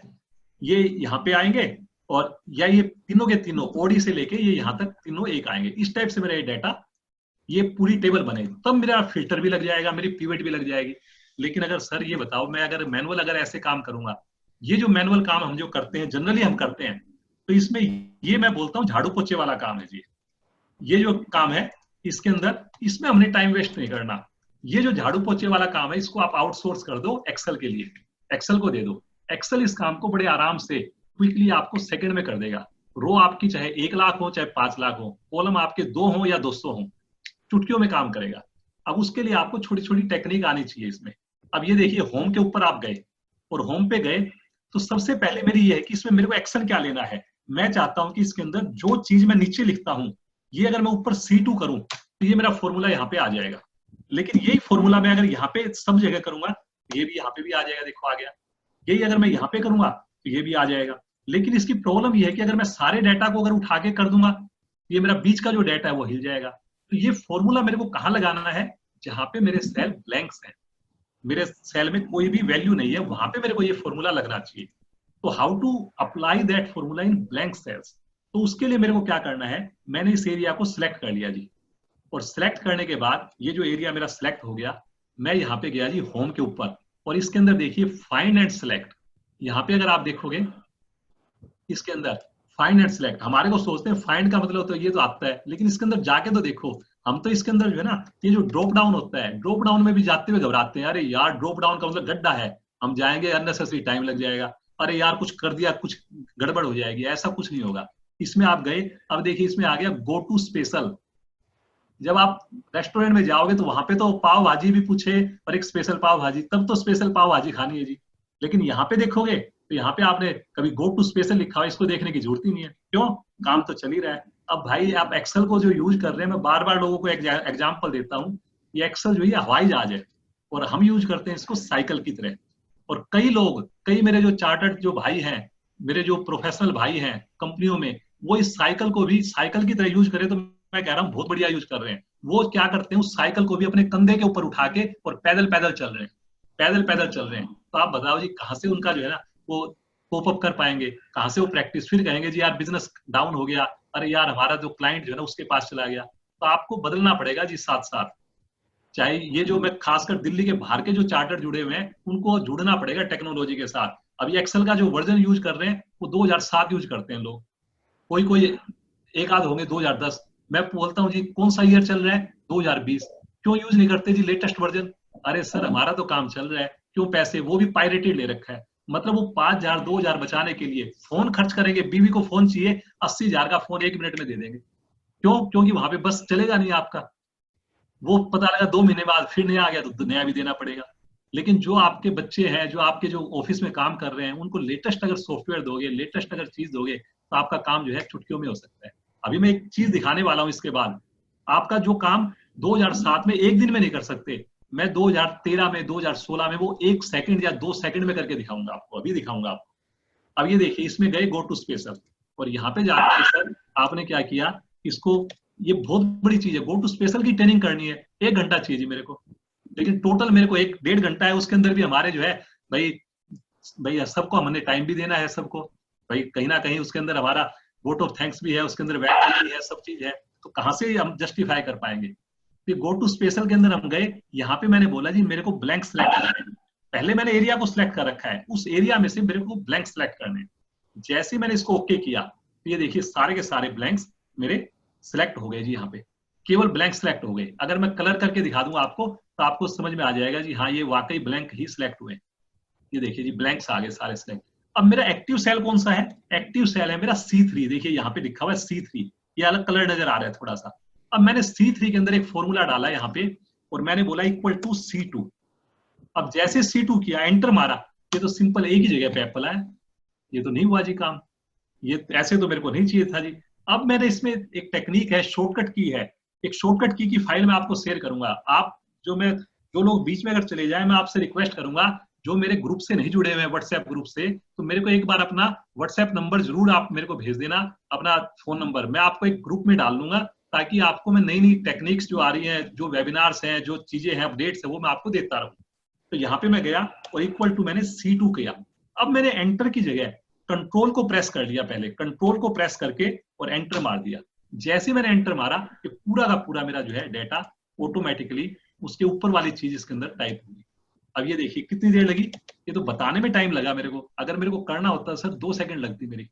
ये यहाँ पे आएंगे, और या ये तीनों के तीनों ओडी से लेके ये यहाँ तक तीनों एक आएंगे। इस टाइप से मेरा ये डाटा, ये पूरी टेबल बनेगी, तब मेरा फिल्टर भी लग जाएगा, मेरी पिवट भी लग जाएगी। लेकिन अगर सर ये बताओ, मैं अगर मैनुअल अगर ऐसे काम करूंगा, ये जो मैनुअल काम हम जो करते हैं, जनरली हम करते हैं, तो इसमें ये मैं बोलता हूँ झाड़ू पोछे वाला काम है जी। ये जो काम है इसके अंदर, इसमें हमने टाइम वेस्ट नहीं करना। ये जो झाड़ू पोछे वाला काम है, इसको आप आउटसोर्स कर दो एक्सेल के लिए, एक्सेल को दे दो। एक्सेल इस काम को बड़े आराम से क्विकली आपको सेकंड में कर देगा। रो आपकी चाहे 1 लाख हो चाहे 5 लाख हो, कॉलम आपके 2 हो या 200 हो, चुटकियों में काम करेगा। अब उसके लिए आपको छोटी छोटी टेक्निक आनी चाहिए इसमें। अब ये देखिए, होम के ऊपर आप गए, और होम पे गए, तो सबसे पहले मेरी ये है कि इसमें मेरे को एक्शन क्या लेना है। मैं चाहता हूं कि इसके अंदर जो चीज मैं नीचे लिखता हूं, ये अगर मैं ऊपर C2 करूं, तो ये मेरा फॉर्मूला यहाँ पे आ जाएगा। लेकिन यही फॉर्मूला मैं अगर यहाँ पे सब जगह करूंगा, तो ये भी यहाँ पे भी आ जाएगा, देखो आ गया। यही अगर मैं यहाँ पे करूंगा, तो ये भी आ जाएगा। लेकिन इसकी प्रॉब्लम ये है कि अगर मैं सारे डाटा को अगर उठा के कर दूंगा, ये मेरा बीच का जो डाटा है वो हिल जाएगा। तो ये फॉर्मूला मेरे को कहाँ लगाना है, जहां पे मेरे सेल ब्लैंक्स हैं, मेरे सेल में कोई भी वैल्यू नहीं है, वहां पे मेरे को ये फॉर्मूला लगना चाहिए। तो how to apply that formula in blank cells? तो उसके लिए मेरे को क्या करना है, मैंने इस एरिया को सिलेक्ट कर लिया जी, और सिलेक्ट करने के बाद ये जो एरिया मेरा सिलेक्ट हो गया, मैं यहाँ पे गया जी होम के ऊपर, और इसके अंदर देखिए फाइंड एंड सिलेक्ट। यहाँ पे अगर आप देखोगे, इसके अंदर फाइंड एंड सिलेक्ट, हमारे को सोचते हैं फाइंड का मतलब तो ये तो आता है, लेकिन इसके अंदर जाके तो देखो, हम तो इसके अंदर जो है ना, ये जो ड्रॉप डाउन होता है, ड्रॉप डाउन में भी जाते हुए घबराते हैं, अरे यार ड्रॉप डाउन का मतलब गड्ढा है, हम जाएंगे अननेसेसरी टाइम लग जाएगा, अरे यार कुछ कर दिया, कुछ गड़बड़ हो जाएगी। ऐसा कुछ नहीं होगा। इसमें आप गए, अब देखिए इसमें आ गया गो टू स्पेशल। जब आप रेस्टोरेंट में जाओगे तो वहां पे तो पाव भाजी भी पूछे और एक स्पेशल पाव भाजी, तब तो स्पेशल पाव भाजी खानी है जी। लेकिन यहाँ पे देखोगे तो यहाँ पे आपने कभी गो टू स्पेशल लिखा हुआ, इसको देखने की जरूरत ही नहीं है। क्यों? काम तो चल ही रहा है। अब भाई आप एक्सेल को जो यूज कर रहे हैं, मैं बार बार लोगों को एग्जाम्पल देता हूँ, ये एक्सेल जो है हवाई जहाज है, और हम यूज करते हैं इसको साइकिल की तरह। और कई लोग, कई मेरे जो चार्टर्ड जो भाई हैं, मेरे जो प्रोफेशनल भाई हैं कंपनियों में, वो इस साइकिल को भी साइकिल की तरह यूज करें, तो मैं कह रहा हूँ बहुत बढ़िया यूज कर रहे हैं। वो क्या करते हैं, उस साइकिल को भी अपने कंधे के ऊपर उठा के और पैदल पैदल चल रहे हैं, पैदल पैदल चल रहे हैं। तो आप बताओ जी, कहाँ से उनका जो है ना वो कोप अप कर पाएंगे, कहाँ से वो प्रैक्टिस? फिर कहेंगे जी यार बिजनेस डाउन हो गया, अरे यार हमारा जो क्लाइंट जो है ना उसके पास चला गया। तो आपको बदलना पड़ेगा जी साथ साथ। चाहे ये जो मैं खासकर दिल्ली के बाहर के जो चार्टर जुड़े हुए हैं, उनको जुड़ना पड़ेगा टेक्नोलॉजी के साथ। अभी एक्सेल का जो वर्जन यूज कर रहे हैं वो 2007 यूज करते हैं लोग, कोई कोई एक आध होंगे 2010। मैं बोलता हूँ जी कौन सा ईयर चल रहा है? 2020। क्यों यूज नहीं करते जी लेटेस्ट वर्जन? अरे सर हमारा तो काम चल रहा है, क्यों पैसे? वो भी पायरेटेड ले रखा है। मतलब वो 5,000 2,000 बचाने के लिए फोन खर्च करेंगे, बीवी को फोन चाहिए, 80,000 का फोन 1 मिनट में दे देंगे। क्यों? क्योंकि वहां पे बस चलेगा नहीं आपका। वो पता लगा 2 महीने बाद फिर नया आ गया तो नया भी देना पड़ेगा। लेकिन जो आपके बच्चे हैं, जो आपके जो ऑफिस में काम कर रहे हैं, उनको लेटेस्ट अगर सॉफ्टवेयर दोगे, लेटेस्ट अगर चीज दोगे, तो आपका काम जो है चुटकियों में हो सकता है। अभी मैं एक चीज दिखाने वाला हूं इसके बाद। आपका जो काम 2007 में एक दिन में नहीं कर सकते, मैं 2013 में, 2016 में वो 1 सेकंड या 2 सेकंड में करके दिखाऊंगा आपको, अभी दिखाऊंगा आपको। अब ये देखिए, इसमें गए गो टू स्पेशल, और यहाँ पे जाकर सर आपने क्या किया, इसको, ये बहुत बड़ी चीज है, गो टू स्पेशल की ट्रेनिंग करनी है, 1 घंटा चाहिए मेरे को, लेकिन टोटल मेरे को 1-1.5 घंटा है। उसके अंदर भी हमारे जो है भाई, सबको हमने टाइम भी देना है सबको भाई, कहीं ना कहीं उसके अंदर हमारा वोट ऑफ थैंक्स भी है, उसके अंदर वैल्यू भी है, सब चीज है, तो कहाँ से हम जस्टिफाई कर पाएंगे। फिर गो टू स्पेशल के अंदर हम गए, यहाँ पे मैंने बोला जी मेरे को ब्लैंक सेलेक्ट करना है। पहले मैंने एरिया को सिलेक्ट कर रखा है, उस एरिया में से मेरे को ब्लैंक सेलेक्ट करने हैं। जैसे मैंने इसको ओके किया, तो ये देखिए सारे के सारे ब्लैंक्स मेरे सिलेक्ट हो गए जी, यहाँ पे केवल ब्लैंक सिलेक्ट हो गए। अगर मैं कलर करके दिखा दूंगा आपको, तो आपको समझ में आ जाएगा जी हाँ, ये वाकई ब्लैंक ही सिलेक्ट हुए। ये देखिए जी, ब्लैंक्स आ गए सारे सिलेक्ट। अब मेरा एक्टिव सेल कौन सा है? एक्टिव सेल है मेरा C3। देखिए यहाँ पे लिखा हुआ है C3, ये अलग कलर नजर आ रहा है थोड़ा सा। अब मैंने C3 के अंदर एक फॉर्मूला डाला यहाँ पे, और मैंने बोला इक्वल टू C2। अब जैसे C2 किया, एंटर मारा, ये तो सिंपल एक ही जगह पे एप्पल आया, ये तो नहीं हुआ जी काम, ये ऐसे तो मेरे को नहीं चाहिए था जी। अब मैंने इसमें एक टेक्निक है, शॉर्टकट की है, एक शॉर्टकट की फाइल मैं आपको शेयर करूंगा। आप जो लोग बीच में अगर चले जाए, मैं आपसे रिक्वेस्ट करूंगा, जो मेरे ग्रुप से नहीं जुड़े हुए हैं, व्हाट्सएप ग्रुप से, तो मेरे को एक बार अपना व्हाट्सएप नंबर जरूर आप मेरे को भेज देना, अपना फोन नंबर, मैं आपको एक ग्रुप में डाल दूंगा, ताकि आपको मैं नई नई टेक्निक्स जो आ रही हैं, जो वेबिनार्स हैं, जो चीजें हैं, अपडेट्स है, वो मैं आपको देता रहूँ। तो यहाँ पे मैं गया और इक्वल टू मैंने C2 किया। अब मैंने एंटर की जगह कंट्रोल को प्रेस कर लिया, पहले कंट्रोल को प्रेस करके और एंटर मार दिया। जैसे मैंने एंटर मारा, कि पूरा का पूरा मेरा जो है डाटा ऑटोमेटिकली उसके ऊपर वाली चीज इसके अंदर टाइप होगी। अब ये देखिए कितनी देर लगी, ये तो बताने में टाइम लगा मेरे को, अगर मेरे को करना होता सर 2 सेकंड लगती मेरी।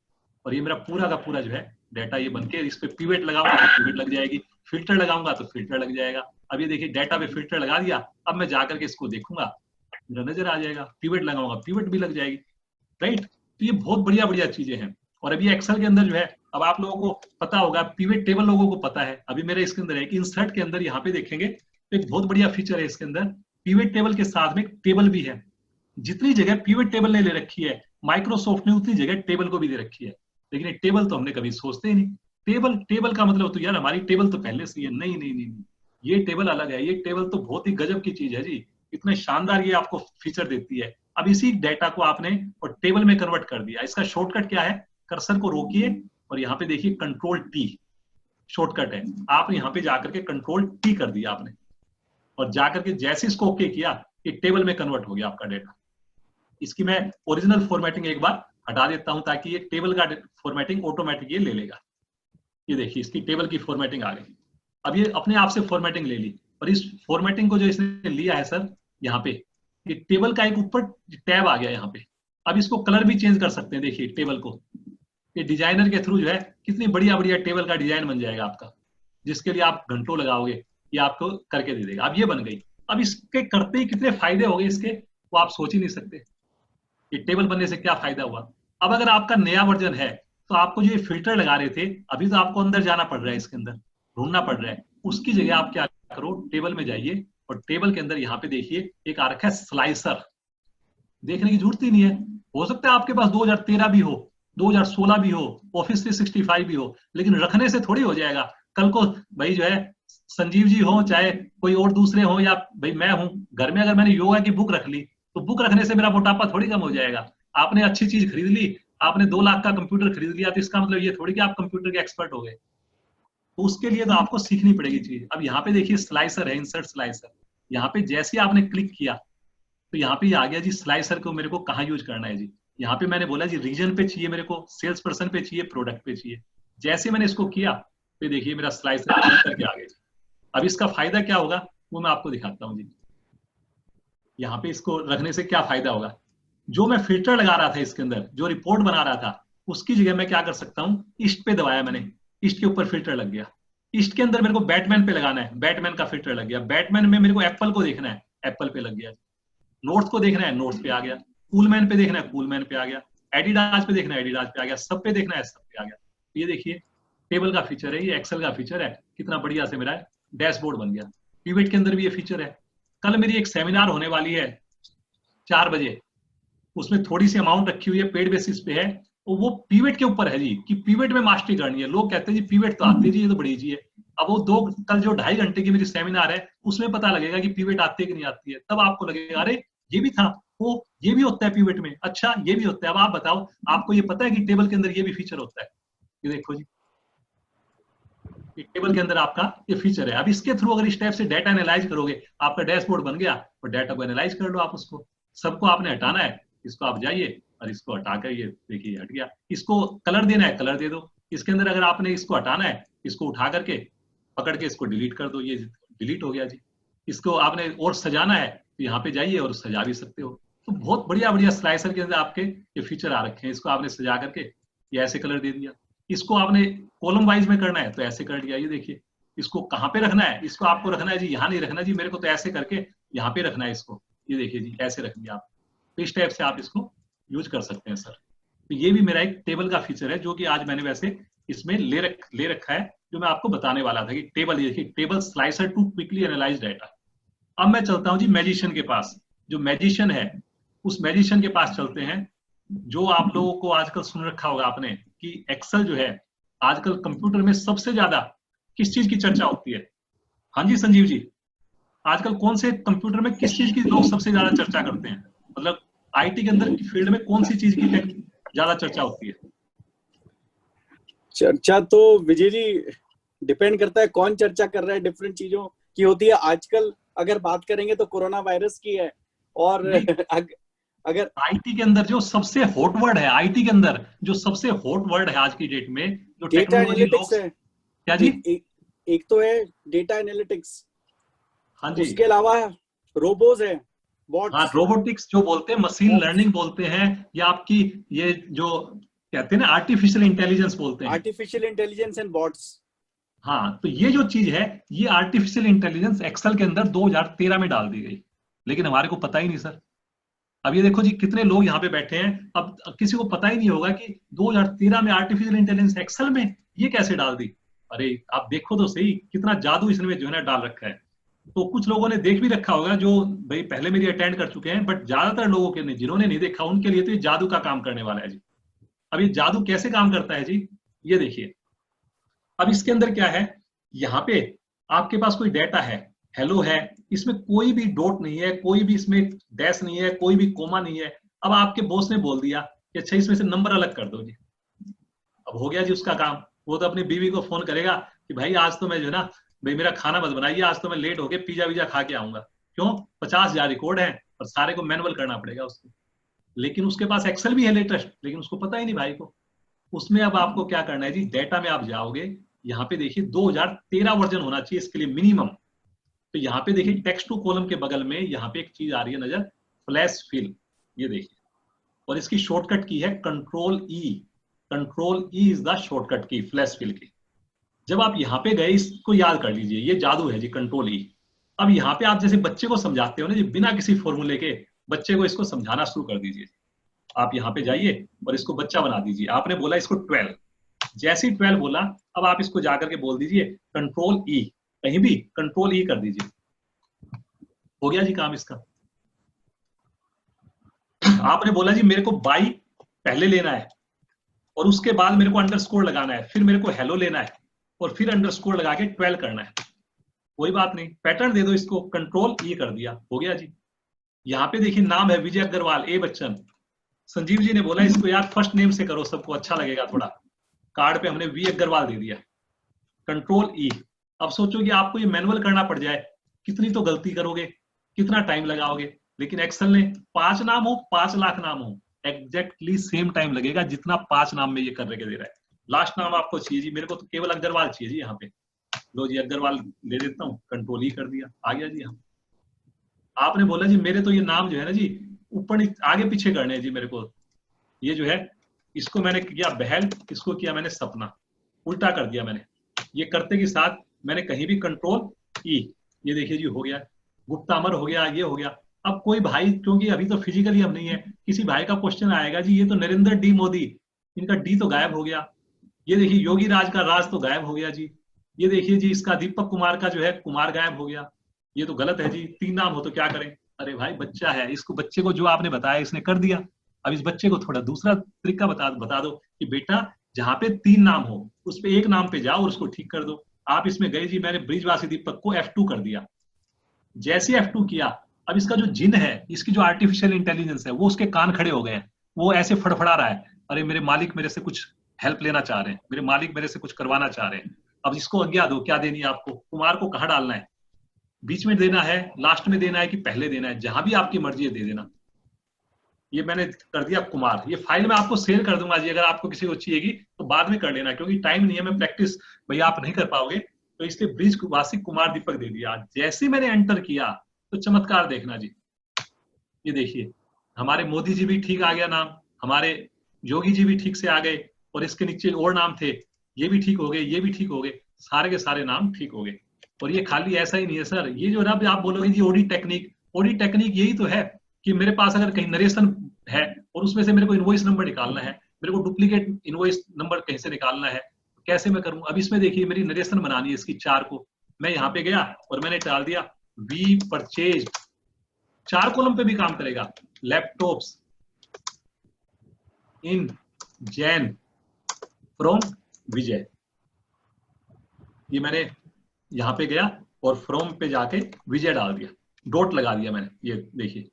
और ये मेरा पूरा का पूरा जो है डाटा ये बनके, इस पे पिवट लगाऊंगा तो पिवट लग जाएगी, फिल्टर लगाऊंगा तो फिल्टर लग जाएगा। अब ये देखिए डाटा पे फिल्टर लगा दिया, अब मैं जाकर के इसको देखूंगा, मेरा नजर आ जाएगा, पिवट लगाऊंगा पिवट भी लग जाएगी, राइट। तो ये बहुत बढ़िया बढ़िया चीजें हैं। और अभी एक्सेल के अंदर जो है, अब आप लोगों को पता होगा, पिवट टेबल लोगों को पता है, अभी मेरे इसके अंदर है कि इंसर्ट के अंदर यहाँ पे देखेंगे तो एक बहुत बढ़िया फीचर है इसके अंदर, पिवट टेबल के साथ में टेबल भी है। जितनी जगह पिवट टेबल ने ले रखी है माइक्रोसॉफ्ट ने, उतनी जगह टेबल को भी दे रखी है, लेकिन ये टेबल तो हमने कभी सोचते ही नहीं। टेबल का मतलब तो यार हमारी टेबल तो पहले से ही है, नहीं नहीं नहीं, ये टेबल अलग है, ये टेबल तो बहुत ही गजब की चीज है जी, इतने शानदार ये आपको फीचर देती है। अब इसी डेटा को आपने और टेबल में कन्वर्ट कर दिया। इसका शॉर्टकट क्या है, कर्सर को रोकिए और यहाँ पे देखिए कंट्रोल टी शॉर्टकट है, आप यहाँ पे जाकर के कंट्रोल टी कर दिया आपने, और जाकर के जैसे इसको ओके किया, ये टेबल में कन्वर्ट हो गया आपका डेटा। इसकी मैं ओरिजिनल फॉर्मेटिंग एक बार हटा देता हूं, ताकि ये टेबल का फॉर्मेटिंग ऑटोमेटिक ये ले लेगा। ये देखिए इसकी टेबल की फॉर्मेटिंग आ गई। अब ये अपने आप से फॉर्मेटिंग ले ली, और इस फॉर्मेटिंग को जो इसने लिया है सर, यहाँ पे ये टेबल का एक ऊपर टैब आ गया यहाँ पे। अब इसको कलर भी चेंज कर सकते हैं, देखिए टेबल को ये डिजाइनर के थ्रू जो है कितनी बढ़िया बढ़िया टेबल का डिजाइन बन जाएगा आपका, जिसके लिए आप घंटों लगाओगे, ये आपको करके दे देगा। अब ये बन गई। अब इसके करते ही कितने फायदे हो गए इसके, वो आप सोच ही नहीं सकते। ये टेबल बनने से क्या फायदा हुआ। अब अगर आपका नया वर्जन है, तो आपको जो ये फिल्टर लगा रहे थे, अभी तो आपको अंदर जाना पड़ रहा है, इसके अंदर ढूंढना पड़ रहा है, उसकी जगह आप क्या करो, टेबल में जाइए, और टेबल के अंदर यहाँ पे देखिए एक आ रखा है स्लाइसर। देखने की जरूरत ही नहीं है, हो सकता है आपके पास 2013 भी हो, 2016 भी हो, ऑफिस 365 भी हो, लेकिन रखने से थोड़ी हो जाएगा। कल को भाई जो है संजीव जी हो, चाहे कोई और दूसरे हो, या भाई मैं हूं, घर में अगर मैंने योगा की बुक रख ली, तो बुक रखने से मेरा मोटापा थोड़ी कम हो जाएगा। आपने अच्छी चीज खरीद ली, आपने 2 लाख का कंप्यूटर खरीद लिया, तो इसका मतलब ये थोड़ी कि आप कंप्यूटर के एक्सपर्ट हो गए। तो उसके लिए तो आपको सीखनी पड़ेगी चीज। अब यहाँ पे देखिए स्लाइसर है, इंसर्ट स्लाइसर। यहाँ पे जैसे ही आपने क्लिक किया, तो यहाँ पे आ गया जी स्लाइसर को मेरे को कहाँ यूज करना है जी। यहाँ पे मैंने बोला जी रीजन पे चाहिए मेरे को, सेल्स पर्सन पे चाहिए, प्रोडक्ट पे चाहिए। जैसे मैंने इसको किया, तो देखिए मेरा स्लाइसर करके आ गया। अब इसका फायदा क्या होगा वो मैं आपको दिखाता हूँ जी। यहाँ पे इसको रखने से क्या फायदा होगा, जो मैं फिल्टर लगा रहा था इसके अंदर, जो रिपोर्ट बना रहा था, उसकी जगह मैं क्या कर सकता हूँ, ईस्ट पे दबाया मैंने, ईस्ट के ऊपर फिल्टर लग गया। ईस्ट के अंदर मेरे को बैटमैन पे लगाना है, बैटमैन का फिल्टर लग गया। बैटमैन में मेरे को एप्पल को देखना है, एप्पल पे लग गया। नोट्स को देखना है, नोट्स पे आ गया। कूलमैन पे देखना है, कूलमैन पे आ गया। एडिडास पे देखना है, एडिडास पे आ गया। सब पे देखना है, सब पे आ गया। ये देखिए टेबल का फीचर है, ये एक्सेल का फीचर है, कितना बढ़िया से मेरा डैशबोर्ड बन गया। पिवट के अंदर भी ये फीचर है। कल मेरी एक सेमिनार होने वाली है 4 बजे, उसमें थोड़ी सी अमाउंट रखी हुई है, पेड बेसिस पे है, तो वो पीवेट के ऊपर है जी, कि पीवेट में मास्टरी करनी है। लोग कहते हैं जी पीवेट तो आती है जी, ये तो बड़ी इजी है। अब वो कल जो 2.5 घंटे की मेरी सेमिनार है, उसमें पता लगेगा कि पीवेट आती है कि नहीं आती है, तब आपको लगेगा अरे ये भी था, वो ये भी होता है पीवेट में, अच्छा ये भी होता है। अब आप बताओ, आपको ये पता है कि टेबल के अंदर ये भी फीचर होता है? ये देखो जी, ये टेबल के अंदर आपका ये फीचर है। अब इसके थ्रू अगर इस टाइप से डाटा एनालाइज करोगे, आपका डैशबोर्ड बन गया, और डाटा को एनालाइज कर लो आप उसको। सबको आपने हटाना है, इसको आप जाइए और इसको हटाकर, ये देखिए हट गया। इसको कलर देना है, कलर दे दो। इसके अंदर अगर आपने इसको हटाना है, इसको उठा करके पकड़ के इसको डिलीट कर दो, ये डिलीट हो गया जी। इसको आपने और सजाना है तो यहाँ पे जाइए और सजा भी सकते हो। तो बहुत बढ़िया बढ़िया स्लाइसर के अंदर आपके ये फीचर आ रखे हैं। इसको आपने सजा करके ये ऐसे कलर दे दिया। इसको आपने कॉलम वाइज में करना है तो ऐसे कर दिया, ये देखिए। इसको कहाँ पे रखना है, इसको आपको रखना है जी यहाँ नहीं रखना जी, मेरे को तो ऐसे करके यहाँ पे रखना है इसको, ये देखिए जी ऐसे रख दिया आप। तो इस टाइप से आप इसको यूज कर सकते हैं सर। तो ये भी मेरा एक टेबल का फीचर है, जो कि आज मैंने वैसे इसमें ले रखा है, जो मैं आपको बताने वाला था कि टेबल, ये देखिए table slicer to quickly analyse data. अब मैं चलता हूँ जी मैजिशियन के पास। जो मैजिशियन है, उस मैजिशियन के पास चलते हैं। जो आप लोगों को आजकल सुन रखा होगा आपने कि एक्सेल जो है, आजकल कंप्यूटर में सबसे ज्यादा किस चीज की चर्चा होती है? हाँ जी संजीव जी, आजकल कौन से कंप्यूटर में किस चीज की लोग सबसे ज्यादा चर्चा करते हैं? मतलब आईटी के अंदर फील्ड में कौन सी चीज की ज्यादा चर्चा होती है? चर्चा तो विजय जी डिपेंड करता है कौन चर्चा कर रहा है, डिफरेंट चीजों की होती है। आजकल अगर बात करेंगे तो कोरोना वायरस की है, और अगर आईटी के अंदर जो सबसे हॉट वर्ड है, आईटी के अंदर जो सबसे हॉट वर्ड है आज की डेट में, जो डेटा टेक्नोलॉजी एनालिटिक्स लोग, है। क्या जी? एक तो है डेटा एनालिटिक्स, हाँ जी, उसके अलावा रोबोज है, हाँ बॉट्स, रोबोटिक्स जो बोलते हैं, मशीन लर्निंग बोलते हैं, या आपकी ये जो कहते हैं ना आर्टिफिशियल इंटेलिजेंस बोलते हैं। Artificial intelligence and bots. हाँ, तो ये जो चीज है, ये आर्टिफिशियल इंटेलिजेंस एक्सेल के अंदर 2013 में डाल दी गई, लेकिन हमारे को पता ही नहीं सर। अब ये देखो जी, कितने लोग यहाँ पे बैठे हैं, अब किसी को पता ही नहीं होगा कि 2013 में आर्टिफिशियल इंटेलिजेंस एक्सेल में ये कैसे डाल दी। अरे आप देखो तो सही, कितना जादू इसमें जो है ना डाल रखा है। तो कुछ लोगों ने देख भी रखा होगा, जो भाई पहले मेरी अटेंड कर चुके हैं, बट ज्यादातर लोगों के नहीं, जिन्होंने नहीं देखा उनके लिए तो ये जादू का काम करने वाला है जी। अब ये जादू कैसे काम करता है जी, ये देखिए। अब इसके अंदर क्या है, यहाँ पे आपके पास कोई डेटा है, हेलो है, इसमें कोई भी डॉट नहीं है, कोई भी इसमें डैश नहीं है, कोई भी कोमा नहीं है। अब आपके बॉस ने बोल दिया कि अच्छा इसमें से नंबर अलग कर दो जी। अब हो गया जी उसका काम। वो तो अपनी बीवी को फोन करेगा कि भाई आज तो मैं जो है ना, भाई मेरा खाना मत बनाइए, आज तो मैं लेट होके पिज्जा विजा खा के आऊंगा। क्यों? 50,000 रिकॉर्ड है और सारे को मैनुअल करना पड़ेगा उसको। लेकिन उसके पास एक्सेल भी है लेटेस्ट, लेकिन उसको पता ही नहीं भाई को। उसमें अब आपको क्या करना है जी, डेटा में आप जाओगे, यहाँ पे देखिए 2013 वर्जन होना चाहिए इसके लिए मिनिमम। तो यहाँ पे देखिए टेक्स्ट टू कॉलम के बगल में यहाँ पे एक चीज आ रही है नजर, फ्लैश फिल, ये देखिए। और इसकी शॉर्टकट की है control E. Control E is the shortcut की फ्लैश फिल की। जब आप यहाँ पे गए, इसको याद कर लीजिए, ये जादू है जी कंट्रोल ई। अब यहाँ पे आप जैसे बच्चे को समझाते हो ना जी, बिना किसी फॉर्मूले के बच्चे को इसको समझाना शुरू कर दीजिए। आप यहाँ पे जाइए और इसको बच्चा बना दीजिए। आपने बोला इसको 12, जैसे ही 12 बोला, अब आप इसको जाकर के बोल दीजिए कंट्रोल ई, कहीं भी कंट्रोल ई कर दीजिए। हो गया जी काम इसका। आपने बोला जी मेरे को बाई पहले लेना है, और उसके बाद मेरे को अंडरस्कोर लगाना है, फिर मेरे को हेलो लेना है, और फिर अंडरस्कोर लगा के 12 करना है। कोई बात नहीं, पैटर्न दे दो इसको, कंट्रोल ई कर दिया, हो गया जी। यहाँ पे देखिए नाम है विजय अग्रवाल ए बच्चन। संजीव जी ने बोला इसको यार फर्स्ट नेम से करो, सबको अच्छा लगेगा थोड़ा। कार्ड पे हमने वी अग्रवाल दे दिया, कंट्रोल ई। अब सोचो कि आपको ये मैनुअल करना पड़ जाए, कितनी तो गलती करोगे, कितना टाइम लगाओगे। लेकिन एक्सेल ने 5 नाम हो, 5 लाख नाम हो, एग्जैक्टली सेम टाइम लगेगा जितना 5 नाम में ये करने के दे रहा है। लास्ट नाम आपको चाहिए जी, मेरे को तो केवल अग्रवाल चाहिए जी। यहाँ पे लो जी अग्रवाल दे देता हूँ, कंट्रोल ई कर दिया, आ गया जी। हम आपने बोला जी मेरे तो ये नाम जो है ना जी, ऊपर आगे पीछे करने हैं जी मेरे को। ये जो है, इसको मैंने किया बहल, इसको किया मैंने सपना, उल्टा कर दिया मैंने। ये करते के साथ मैंने कहीं भी कंट्रोल ई, ये देखिए जी हो गया। गुप्ता अमर हो गया, ये हो गया। अब कोई भाई, क्योंकि अभी तो फिजिकली हम नहीं है, किसी भाई का क्वेश्चन आएगा जी ये तो नरेंद्र डी मोदी, इनका डी तो गायब हो गया। ये देखिए योगी राज का राज तो गायब हो गया जी। ये देखिए जी इसका दीपक कुमार का जो है कुमार गायब हो गया। ये तो गलत है जी, 3 नाम हो तो क्या करें। अरे भाई बच्चा है, इसको बच्चे को जो आपने बताया इसने कर दिया। अब इस बच्चे को थोड़ा दूसरा तरीका बता दो कि बेटा जहाँ पे 3 नाम हो उस पे एक नाम पे जाओ और उसको ठीक कर दो। आप इसमें गए जी, मैंने ब्रिजवासी दीपक को F2 कर दिया। जैसे F2 किया, अब इसका जो जिन है, इसकी जो आर्टिफिशियल इंटेलिजेंस है, वो उसके कान खड़े हो गए हैं। वो ऐसे फड़फड़ा रहा है, अरे मेरे मालिक मेरे से कुछ हेल्प लेना चाह रहे हैं, मेरे मालिक मेरे से कुछ करवाना चाह रहे हैं। अब इसको आज्ञा दो, क्या देनी है आपको, कुमार को कहाँ डालना है, बीच में देना है, लास्ट में देना है कि पहले देना है, जहां भी आपकी मर्जी है दे देना। ये मैंने कर दिया कुमार। ये फाइल मैं आपको शेयर कर दूंगा जी, अगर आपको किसी को चाहिएगी तो बाद में कर लेना, क्योंकि टाइम नहीं है, मैं प्रैक्टिस भैया आप नहीं कर पाओगे, तो इसलिए ब्रिजवासी कुमार दीपक दे दिया। जैसे मैंने एंटर किया तो चमत्कार देखना जी, ये देखिए हमारे मोदी जी भी ठीक आ गया नाम, हमारे योगी जी भी ठीक से आ गए, और इसके नीचे और नाम थे, ये भी ठीक हो गए, ये भी ठीक हो गए, सारे के सारे नाम ठीक हो गए। और ये खाली ऐसा ही नहीं है सर, ये जो रब आप बोलोगे जी ओडी टेक्निक यही तो है कि मेरे पास अगर कहीं नरेशन है और उसमें से मेरे को इनवॉइस नंबर निकालना है, मेरे को डुप्लीकेट इनवॉइस नंबर कहीं से निकालना है, तो कैसे मैं करूं। अब इसमें देखिए मेरी नरेशन बनानी है इसकी 4 को, मैं यहाँ पे गया और मैंने डाल दिया वी परचेज, 4 कॉलम पे भी काम करेगा, लैपटॉप्स इन जैन फ्रॉम विजय। ये मैंने यहाँ पे गया और फ्रॉम पे जाके विजय डाल दिया, डॉट लगा दिया मैंने, ये देखिए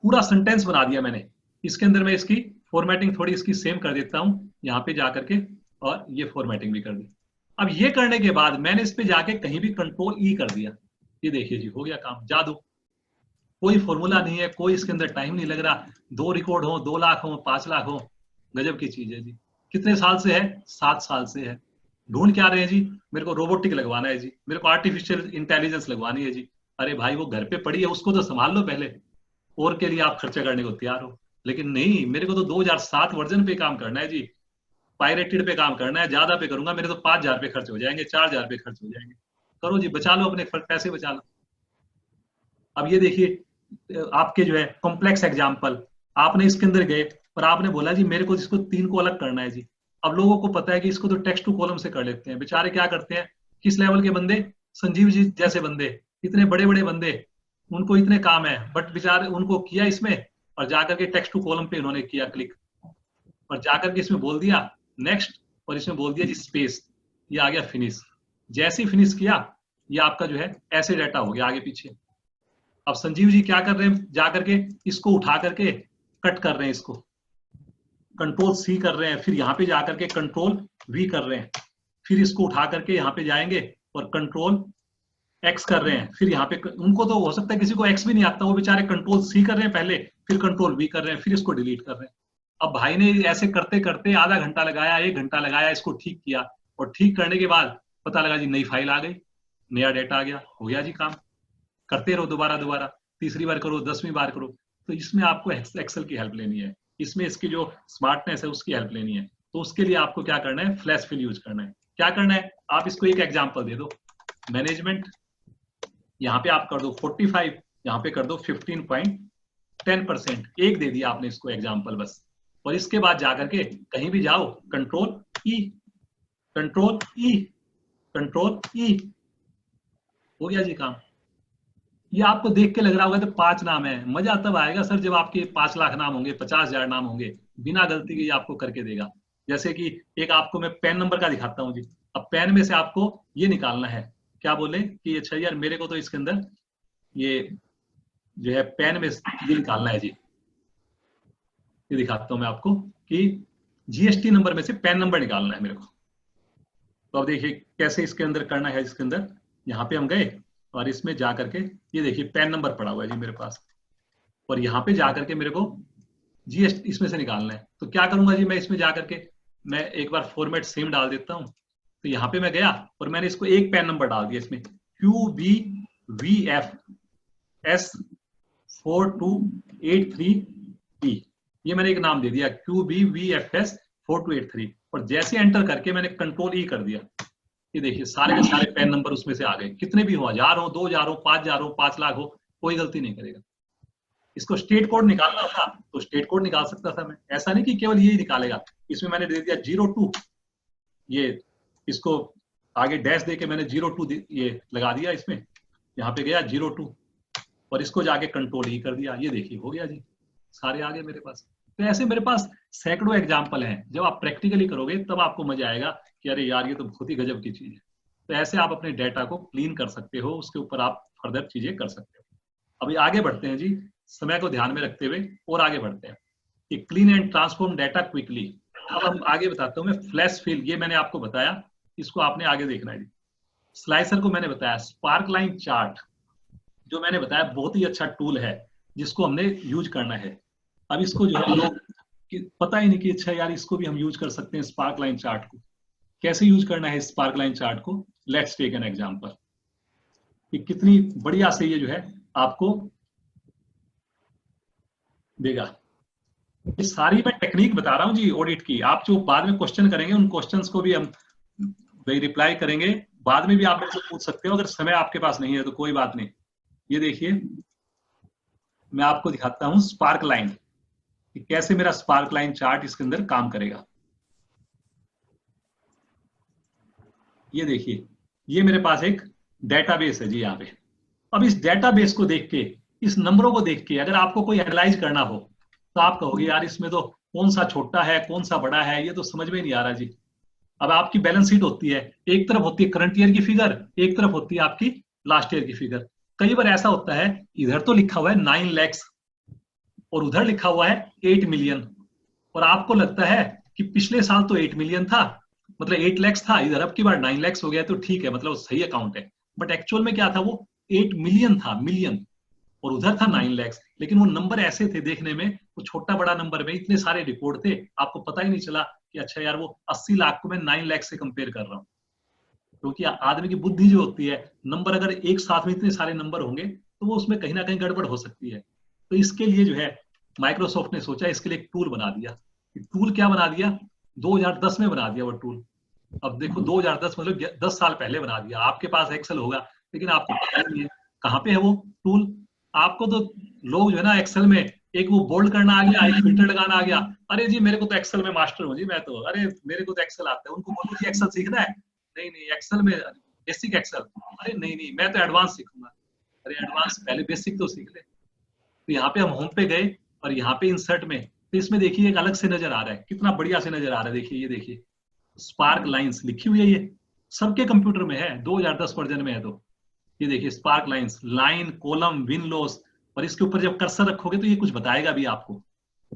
पूरा सेंटेंस बना दिया मैंने। इसके अंदर मैं इसकी फॉर्मेटिंग थोड़ी इसकी सेम कर देता हूं यहाँ पे जाकर के, और ये फॉर्मेटिंग भी कर दी। अब ये करने के बाद मैंने इस पे जाके कहीं भी कंट्रोल ई कर दिया, ये देखिए जी हो गया काम, जादू। कोई फॉर्मूला नहीं है, कोई इसके अंदर टाइम नहीं लग रहा, 2 रिकॉर्ड हो, 2 लाख हो, 5 लाख हो, गजब की चीज है जी। कितने साल से है, 7 साल से है। ढूंढ क्या रहे हैं जी, मेरे को रोबोटिक लगवाना है जी, मेरे को आर्टिफिशियल इंटेलिजेंस लगवानी है जी। अरे भाई वो घर पे पड़ी है, उसको तो संभाल लो पहले, और के लिए आप खर्चा करने को तैयार हो। लेकिन नहीं, मेरे को तो 2007 वर्जन पे काम करना है जी, पायरेटेड पे काम करना है। ज्यादा पे करूंगा मेरे तो 5,000 पे खर्च हो जाएंगे, 4,000 पे खर्च हो जाएंगे। करो जी, बचा लो अपने पैसे बचा लो। अब ये देखिए आपके जो है कॉम्प्लेक्स एग्जाम्पल, आपने इसके अंदर गए और आपने बोला जी मेरे को इसको 3 को अलग करना है जी। अब लोगों को पता है कि इसको तो टेक्स्ट टू कॉलम से कर लेते हैं, बेचारे क्या करते हैं, किस लेवल के बंदे, संजीव जी जैसे बंदे, इतने बड़े बड़े बंदे, उनको इतने काम है, बट बेचारे उनको किया इसमें और जाकर के टेक्स्ट टू कॉलम पे उन्होंने किया क्लिक, और जाकर के इसमें बोल दिया नेक्स्ट, और इसमें बोल दिया जी स्पेस, ये आ गया फिनिश। जैसे ही फिनिश किया ये आपका जो है ऐसे डाटा हो गया आगे पीछे। अब संजीव जी क्या कर रहे हैं, जाकर के इसको उठा करके कट कर रहे हैं, इसको कंट्रोल सी कर रहे हैं, फिर यहाँ पे जाकर के कंट्रोल वी कर रहे हैं, फिर इसको उठा करके यहाँ पे जाएंगे और कंट्रोल एक्स कर रहे हैं, फिर यहाँ पे उनको तो हो सकता है किसी को एक्स भी नहीं आता, वो बेचारे कंट्रोल सी कर रहे हैं पहले, फिर कंट्रोल वी कर रहे हैं, फिर इसको डिलीट कर रहे हैं। अब भाई ने ऐसे करते करते आधा घंटा लगाया, 1 घंटा लगाया, इसको ठीक किया, और ठीक करने के बाद पता लगा जी नई फाइल आ गई, नया डेटा आ गया, हो गया जी काम। करते रहो दोबारा दोबारा, तीसरी बार करो, 10वीं बार करो। तो इसमें आपको एक्सेल की हेल्प लेनी है, इसमें इसकी जो स्मार्टनेस है उसकी हेल्प लेनी है। तो उसके लिए आपको क्या करना है, फ्लैश फिल यूज करना है। क्या करना है, आप इसको एक एग्जांपल दे दो, मैनेजमेंट, यहाँ पे आप कर दो 45, यहाँ पे कर दो 15.10%, एक दे दिया आपने इसको एग्जांपल बस। और इसके बाद जाकर के कहीं भी जाओ, कंट्रोल ई, कंट्रोल ई, कंट्रोल ई, हो गया जी काम। ये आपको देख के लग रहा होगा तो 5 नाम है, मजा तब आएगा सर जब आपके 5 लाख नाम होंगे, 50,000 नाम होंगे, बिना गलती के ये आपको करके देगा। जैसे कि एक आपको मैं पैन नंबर का दिखाता हूँ जी। अब पैन में से आपको ये निकालना है, क्या बोले कि अच्छा यार मेरे को तो इसके अंदर ये जो है पैन में ये निकालना है जी। ये दिखाता हूं मैं आपको कि जीएसटी नंबर में से पैन नंबर निकालना है मेरे को। तो अब देखिए कैसे इसके अंदर करना है, इसके अंदर यहाँ पे हम गए और इसमें जा करके ये देखिए पैन नंबर पड़ा हुआ है जी मेरे पास, और यहाँ पे जा करके मेरे को जीएसटी इसमें से निकालना है। तो क्या करूंगा जी, मैं इसमें जा करके मैं एक बार फॉर्मेट सेम डाल देता हूँ। तो यहाँ पे मैं गया और मैंने इसको एक पैन नंबर डाल दिया इसमें, QBVFS4283B, ये मैंने एक नाम दे दिया QBVFS4283, और जैसे एंटर करके मैंने कंट्रोल ई कर दिया, ये देखिए सारे के सारे पैन नंबर उसमें से आ गए, कितने भी हो, 1000 हो, 2000 हो, 5000 हो, 5 लाख हो, कोई गलती नहीं करेगा। इसको स्टेट कोड निकालना था तो स्टेट कोड निकाल सकता था मैं, ऐसा नहीं कि केवल यही निकालेगा। इसमें मैंने दे दिया 02, ये इसको आगे डैश दे के मैंने 02 ये लगा दिया इसमें, यहाँ पे गया 02, और इसको जाके कंट्रोल ही कर दिया, ये देखिए हो गया जी, सारे आ गए मेरे पास। तो ऐसे मेरे पास सैकड़ों एग्जाम्पल हैं। जब आप प्रैक्टिकली करोगे तब आपको मजा आएगा कि अरे यार ये तो बहुत ही गजब की चीज है। तो ऐसे आप अपने डेटा को क्लीन कर सकते हो, उसके ऊपर आप फर्दर चीजें कर सकते हो। अभी आगे बढ़ते हैं जी, समय को ध्यान में रखते हुए और आगे बढ़ते हैं कि clean and transform data quickly. अब हम आगे बताता हूँ मैं फ्लैश फिल, ये मैंने आपको बताया, इसको आपने आगे देखना है जी। स्लाइसर को मैंने बताया, स्पार्क लाइन चार्ट जो मैंने बताया बहुत ही अच्छा टूल है जिसको हमने यूज करना है। अब इसको जो है लोग पता ही नहीं कि अच्छा यार इसको भी हम यूज कर सकते हैं। स्पार्क लाइन चार्ट को कैसे यूज करना है, स्पार्क लाइन चार्ट को लेट्स टेक एन एग्जांपल कि कितनी बढ़िया से ये जो है आपको देगा। ये सारी मैं टेक्निक बता रहा हूँ जी ऑडिट की। आप जो बाद में क्वेश्चन करेंगे उन क्वेश्चंस को भी हम रिप्लाई करेंगे, बाद में भी आप मेरे से पूछ सकते हो। अगर समय आपके पास नहीं है तो कोई बात नहीं। ये देखिए मैं आपको दिखाता हूं स्पार्क लाइन कि कैसे मेरा स्पार्क लाइन चार्ट इसके अंदर काम करेगा। ये देखिए ये मेरे पास एक डेटाबेस है जी यहाँ पे। अब इस डेटाबेस को देख के, इस नंबरों को देख के अगर आपको कोई एनालाइज करना हो तो आप कहोगे यार इसमें तो कौन सा छोटा है कौन सा बड़ा है, ये तो समझ में नहीं आ रहा जी। अब आपकी बैलेंस शीट होती है, एक तरफ होती है करंट ईयर की फिगर, एक तरफ होती है आपकी लास्ट ईयर की फिगर। कई बार ऐसा होता है इधर तो लिखा हुआ है 9 लाख और उधर लिखा हुआ है 8 मिलियन, और आपको लगता है कि पिछले साल तो 8 मिलियन था, मतलब 8 लाख था, इधर अब की बार 9 लाख हो गया, तो ठीक है मतलब सही अकाउंट है। बट एक्चुअल में क्या था, वो 8 मिलियन था, मिलियन, और उधर था 9 लाख। लेकिन वो नंबर ऐसे थे देखने में, वो छोटा बड़ा नंबर में इतने सारे रिकॉर्ड थे, आपको पता ही नहीं चला कि अच्छा यार वो 80 लाख को मैं 9 लाख से कंपेयर कर रहा हूँ। क्योंकि आदमी की बुद्धि जो होती है, नंबर अगर एक साथ में इतने सारे नंबर होंगे तो वो उसमें कहीं ना कहीं गड़बड़ हो सकती है। तो इसके लिए जो है माइक्रोसॉफ्ट ने सोचा इसके लिए एक टूल बना दिया। टूल क्या बना दिया, 2010 में बना दिया वो टूल। अब देखो 2010 मतलब 10 साल पहले बना दिया। आपके पास एक्सेल होगा लेकिन आपको पता नहीं है कहाँ पे है वो टूल। आपको तो लोग जो है ना एक्सेल में एक वो बोल्ड करना आ गया, एक फिल्टर लगाना आ गया, अरे जी मेरे को तो एक्सेल में मास्टर हूँ जी मैं तो, अरे मेरे को तो एक्सेल आता है। उनको बोलो जी एक्सेल सीखना है, नहीं नहीं एक्सेल में बेसिक एक्सेल, अरे नहीं नहीं मैं तो एडवांस सीखूंगा। अरे एडवांस पहले बेसिक तो सीख ले। तो यहाँ पे हम होम पे गए और यहाँ पे इंसर्ट में, तो इसमें देखिए एक अलग से नजर आ रहा है, कितना बढ़िया से नजर आ रहा है। देखिए ये देखिए स्पार्क लाइंस लिखी हुई है, ये सबके कंप्यूटर में है, 2010 वर्जन में है। तो ये देखिए spark lines, line column win loss, और इसके ऊपर जब कर्सर रखोगे तो ये कुछ बताएगा भी आपको।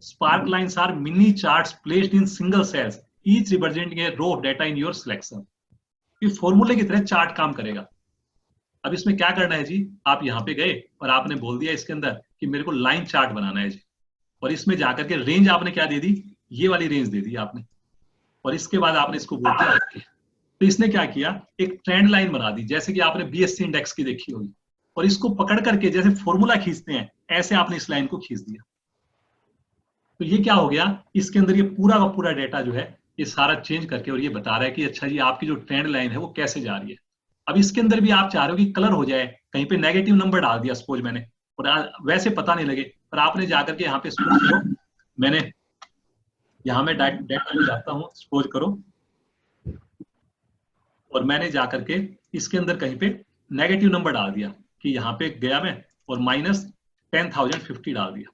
Spark lines are mini charts placed in single cells each representing a row of data in your selection. ये फॉर्मूले की तरह चार्ट काम करेगा। अब इसमें क्या करना है जी, आप यहाँ पे गए और आपने बोल दिया इसके अंदर कि मेरे को लाइन चार्ट बनाना है जी, और इसमें जाकर के रेंज आपने क्या दे दी, ये वाली रेंज दे दी आपने, और इसके बाद आपने इसको बोल दिया ओके। तो इसने क्या किया, एक ट्रेंड लाइन बना दी, जैसे कि आपने बीएससी इंडेक्स की देखी होगी, और इसको पकड़ करके जैसे फॉर्मूला खींचते हैं ऐसे आपने इस लाइन को खींच दिया। तो ये क्या हो गया, इसके अंदर ये पूरा का पूरा डेटा जो है ये सारा चेंज करके और ये बता रहा है कि अच्छा जी आपकी जो ट्रेंड लाइन है वो कैसे जा रही है। अब इसके अंदर भी आप चाह रहे हो कि कलर हो जाए, कहीं पे नेगेटिव नंबर डाल दिया सपोज मैंने, और वैसे पता नहीं लगे, पर आपने जाकर के यहाँ पे सपोज करो, मैंने यहाँ में डेटा में जाता हूँ सपोज करो, और मैंने जाकर के इसके अंदर कहीं पे नेगेटिव नंबर डाल दिया कि यहाँ पे गया मैं और -10,050 डाल दिया।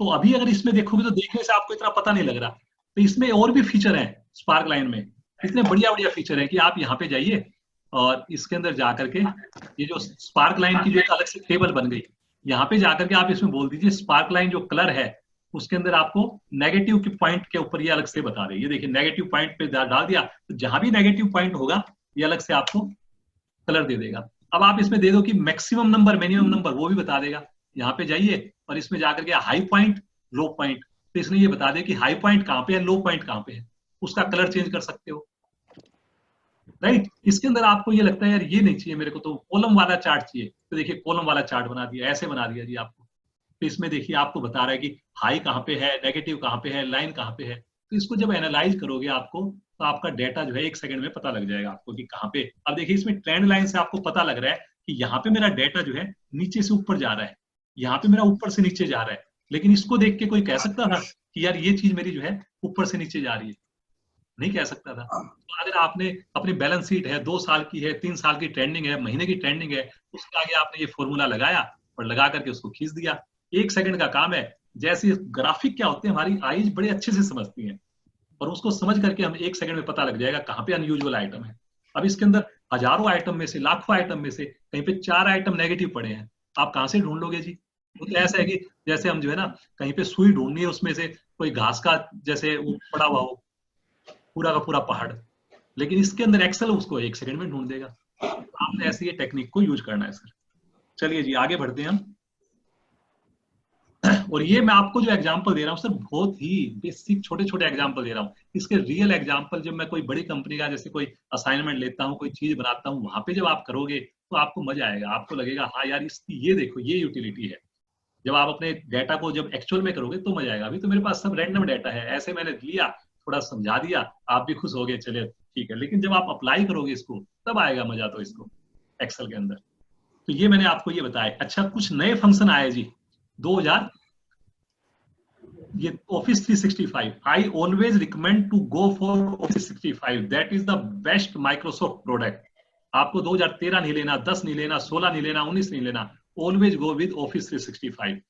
तो अभी अगर इसमें देखोगे तो देखने से आपको इतना पता नहीं लग रहा। तो इसमें और भी फीचर हैं स्पार्क लाइन में, इतने बढ़िया बढ़िया फीचर हैं कि आप यहाँ पे जाइए और इसके अंदर जाकर के ये जो स्पार्क लाइन की जो एक अलग से टेबल बन गई, यहाँ पे जाकर के आप इसमें बोल दीजिए स्पार्क लाइन जो कलर है उसके अंदर आपको नेगेटिव के पॉइंट के ऊपर ये अलग से बता रही है। ये देखिए नेगेटिव पॉइंट पे डाल दिया, तो जहां भी नेगेटिव पॉइंट होगा ये अलग से आपको कलर दे देगा। अब आप इसमें दे दो कि मैक्सिमम नंबर मिनिमम नंबर, वो भी बता देगा। यहाँ पे जाइए और इसमें जाकर के हाई पॉइंट लो पॉइंट, तो इसने ये बता दिया कि हाई पॉइंट कहाँ पे है लो पॉइंट कहाँ पे है, उसका कलर चेंज कर सकते हो। राइट, इसके अंदर आपको ये लगता है यार ये नहीं चाहिए मेरे को, तो कॉलम वाला चार्ट चाहिए, तो देखिए कॉलम वाला चार्ट बना दिया, ऐसे बना दिया जी आपको। तो इसमें देखिए आपको बता रहा है कि हाई कहाँ पे है, नेगेटिव कहाँ पे है, लाइन कहाँ पे है। तो इसको जब एनालाइज करोगे आपको, तो आपका डेटा जो है 1 सेकंड में पता लग जाएगा आपको कि कहाँ पे। अब देखिए इसमें ट्रेंड लाइन से आपको पता लग रहा है कि यहाँ पे मेरा डेटा जो है नीचे से ऊपर जा रहा है, यहाँ पे मेरा ऊपर से नीचे जा रहा है। लेकिन इसको देख के कोई कह सकता था कि यार ये चीज मेरी जो है ऊपर से नीचे जा रही है? नहीं कह सकता था। तो अगर आपने अपनी बैलेंस शीट है 2 साल की है, 3 साल की ट्रेंडिंग है, महीने की ट्रेंडिंग है, उसके आगे आपने ये फॉर्मूला लगाया, और लगा करके उसको खींच दिया। 1 सेकंड का काम है। जैसे ग्राफिक क्या होते हैं, हमारी आईज बड़े अच्छे से समझती हैं और उसको समझ करके हम 1 सेकंड में पता लग जाएगा कहाँ पे अनयूजुअल आइटम है। अब इसके अंदर हजारों आइटम में से, लाखों आइटम में से कहीं पे 4 आइटम नेगेटिव पड़े हैं, आप कहाँ से ढूंढ लोगे जी? वो तो ऐसा है कि जैसे हम जो है ना, कहीं पे सुई ढूंढनी है, उसमें से कोई घास का जैसे वो पड़ा हुआ हो पूरा का पूरा पहाड़, लेकिन इसके अंदर एक्सेल उसको 1 सेकंड में ढूंढ देगा। आपने ऐसी ये टेक्निक को यूज करना है सर। चलिए जी आगे बढ़ते हैं हम। और ये मैं आपको जो एग्जांपल दे रहा हूँ सर, बहुत ही बेसिक छोटे छोटे एग्जांपल दे रहा हूँ। इसके रियल एग्जांपल जब मैं कोई बड़ी कंपनी का जैसे कोई असाइनमेंट लेता हूँ, कोई चीज बनाता हूँ, वहां पे जब आप करोगे तो आपको मजा आएगा। आपको लगेगा हाँ यार इसकी ये देखो ये यूटिलिटी है। जब आप अपने डाटा को जब एक्चुअल में करोगे तो मजा आएगा। अभी तो मेरे पास सब रैंडम डाटा है, ऐसे मैंने लिया, थोड़ा समझा दिया, आप भी खुश हो गए, चले ठीक है। लेकिन जब आप अप्लाई करोगे इसको तब आएगा मजा तो इसको एक्सेल के अंदर। तो ये मैंने आपको ये बताया। अच्छा, कुछ नए फंक्शन आए जी 2000, ये Office 365। I always recommend to go for Office 365, that is the best Microsoft product. आपको 2013 नहीं लेना, 10 नहीं लेना, 16 नहीं लेना, 19 नहीं लेना, ऑलवेज गो विद ऑफिस 365,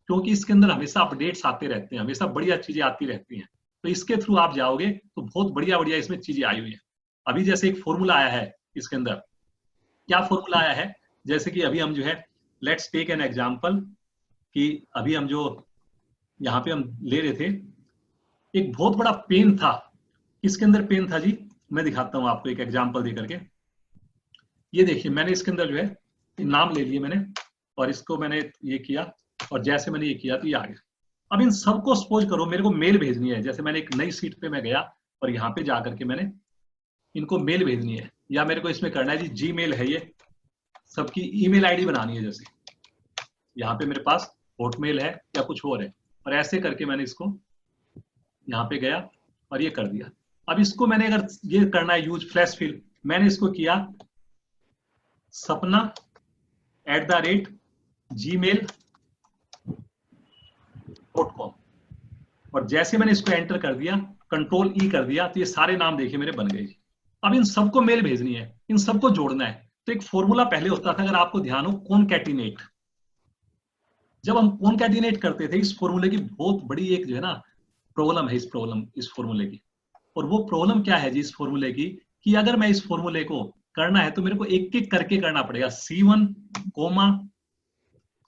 क्योंकि इसके अंदर हमेशा अपडेट्स आते रहते हैं, हमेशा बढ़िया चीजें आती रहती हैं। तो इसके थ्रू आप जाओगे तो बहुत बढ़िया बढ़िया इसमें चीजें आई हुई हैं। अभी जैसे एक फॉर्मूला आया है इसके अंदर, क्या फॉर्मूला आया है, जैसे कि अभी हम जो है लेट्स टेक एन एग्जांपल कि अभी हम जो यहाँ पे हम ले रहे थे, एक बहुत बड़ा पेन था। इसके अंदर पेन था जी, मैं दिखाता हूँ आपको एक एग्जांपल दे करके। ये देखिए मैंने इसके अंदर जो है नाम ले लिए मैंने, और इसको मैंने ये किया, और जैसे मैंने ये किया तो ये आ गया। अब इन सबको सपोज करो मेरे को मेल भेजनी है, जैसे मैंने एक नई सीट पे मैं गया और यहाँ पे जा करके मैंने इनको मेल भेजनी है, या मेरे को इसमें करना है जी जीमेल है, ये सबकी ईमेल आईडी बनानी है। जैसे यहाँ पे मेरे पास हॉटमेल है या कुछ और है, और ऐसे करके मैंने इसको यहाँ पे गया और ये कर दिया। अब इसको मैंने अगर ये करना है यूज फ्लैश फिल, मैंने इसको किया sapna@gmail.com, और जैसे मैंने इसको एंटर कर दिया, कंट्रोल ई कर दिया, तो ये सारे नाम देखिए मेरे बन गए। अब इन सबको मेल भेजनी है, इन सबको जोड़ना है। तो एक फॉर्मूला पहले होता था, अगर आपको ध्यान हो, कॉनकैटिनेट। जब हम कॉनकैटिनेट करते थे, इस फॉर्मूले की बहुत बड़ी एक जो है ना प्रॉब्लम है, इस फॉर्मूले की। और वो प्रॉब्लम क्या है जी इस फॉर्मूले की, कि अगर मैं इस फॉर्मूले को करना है तो मेरे को एक एक करके करना पड़ेगा। C1,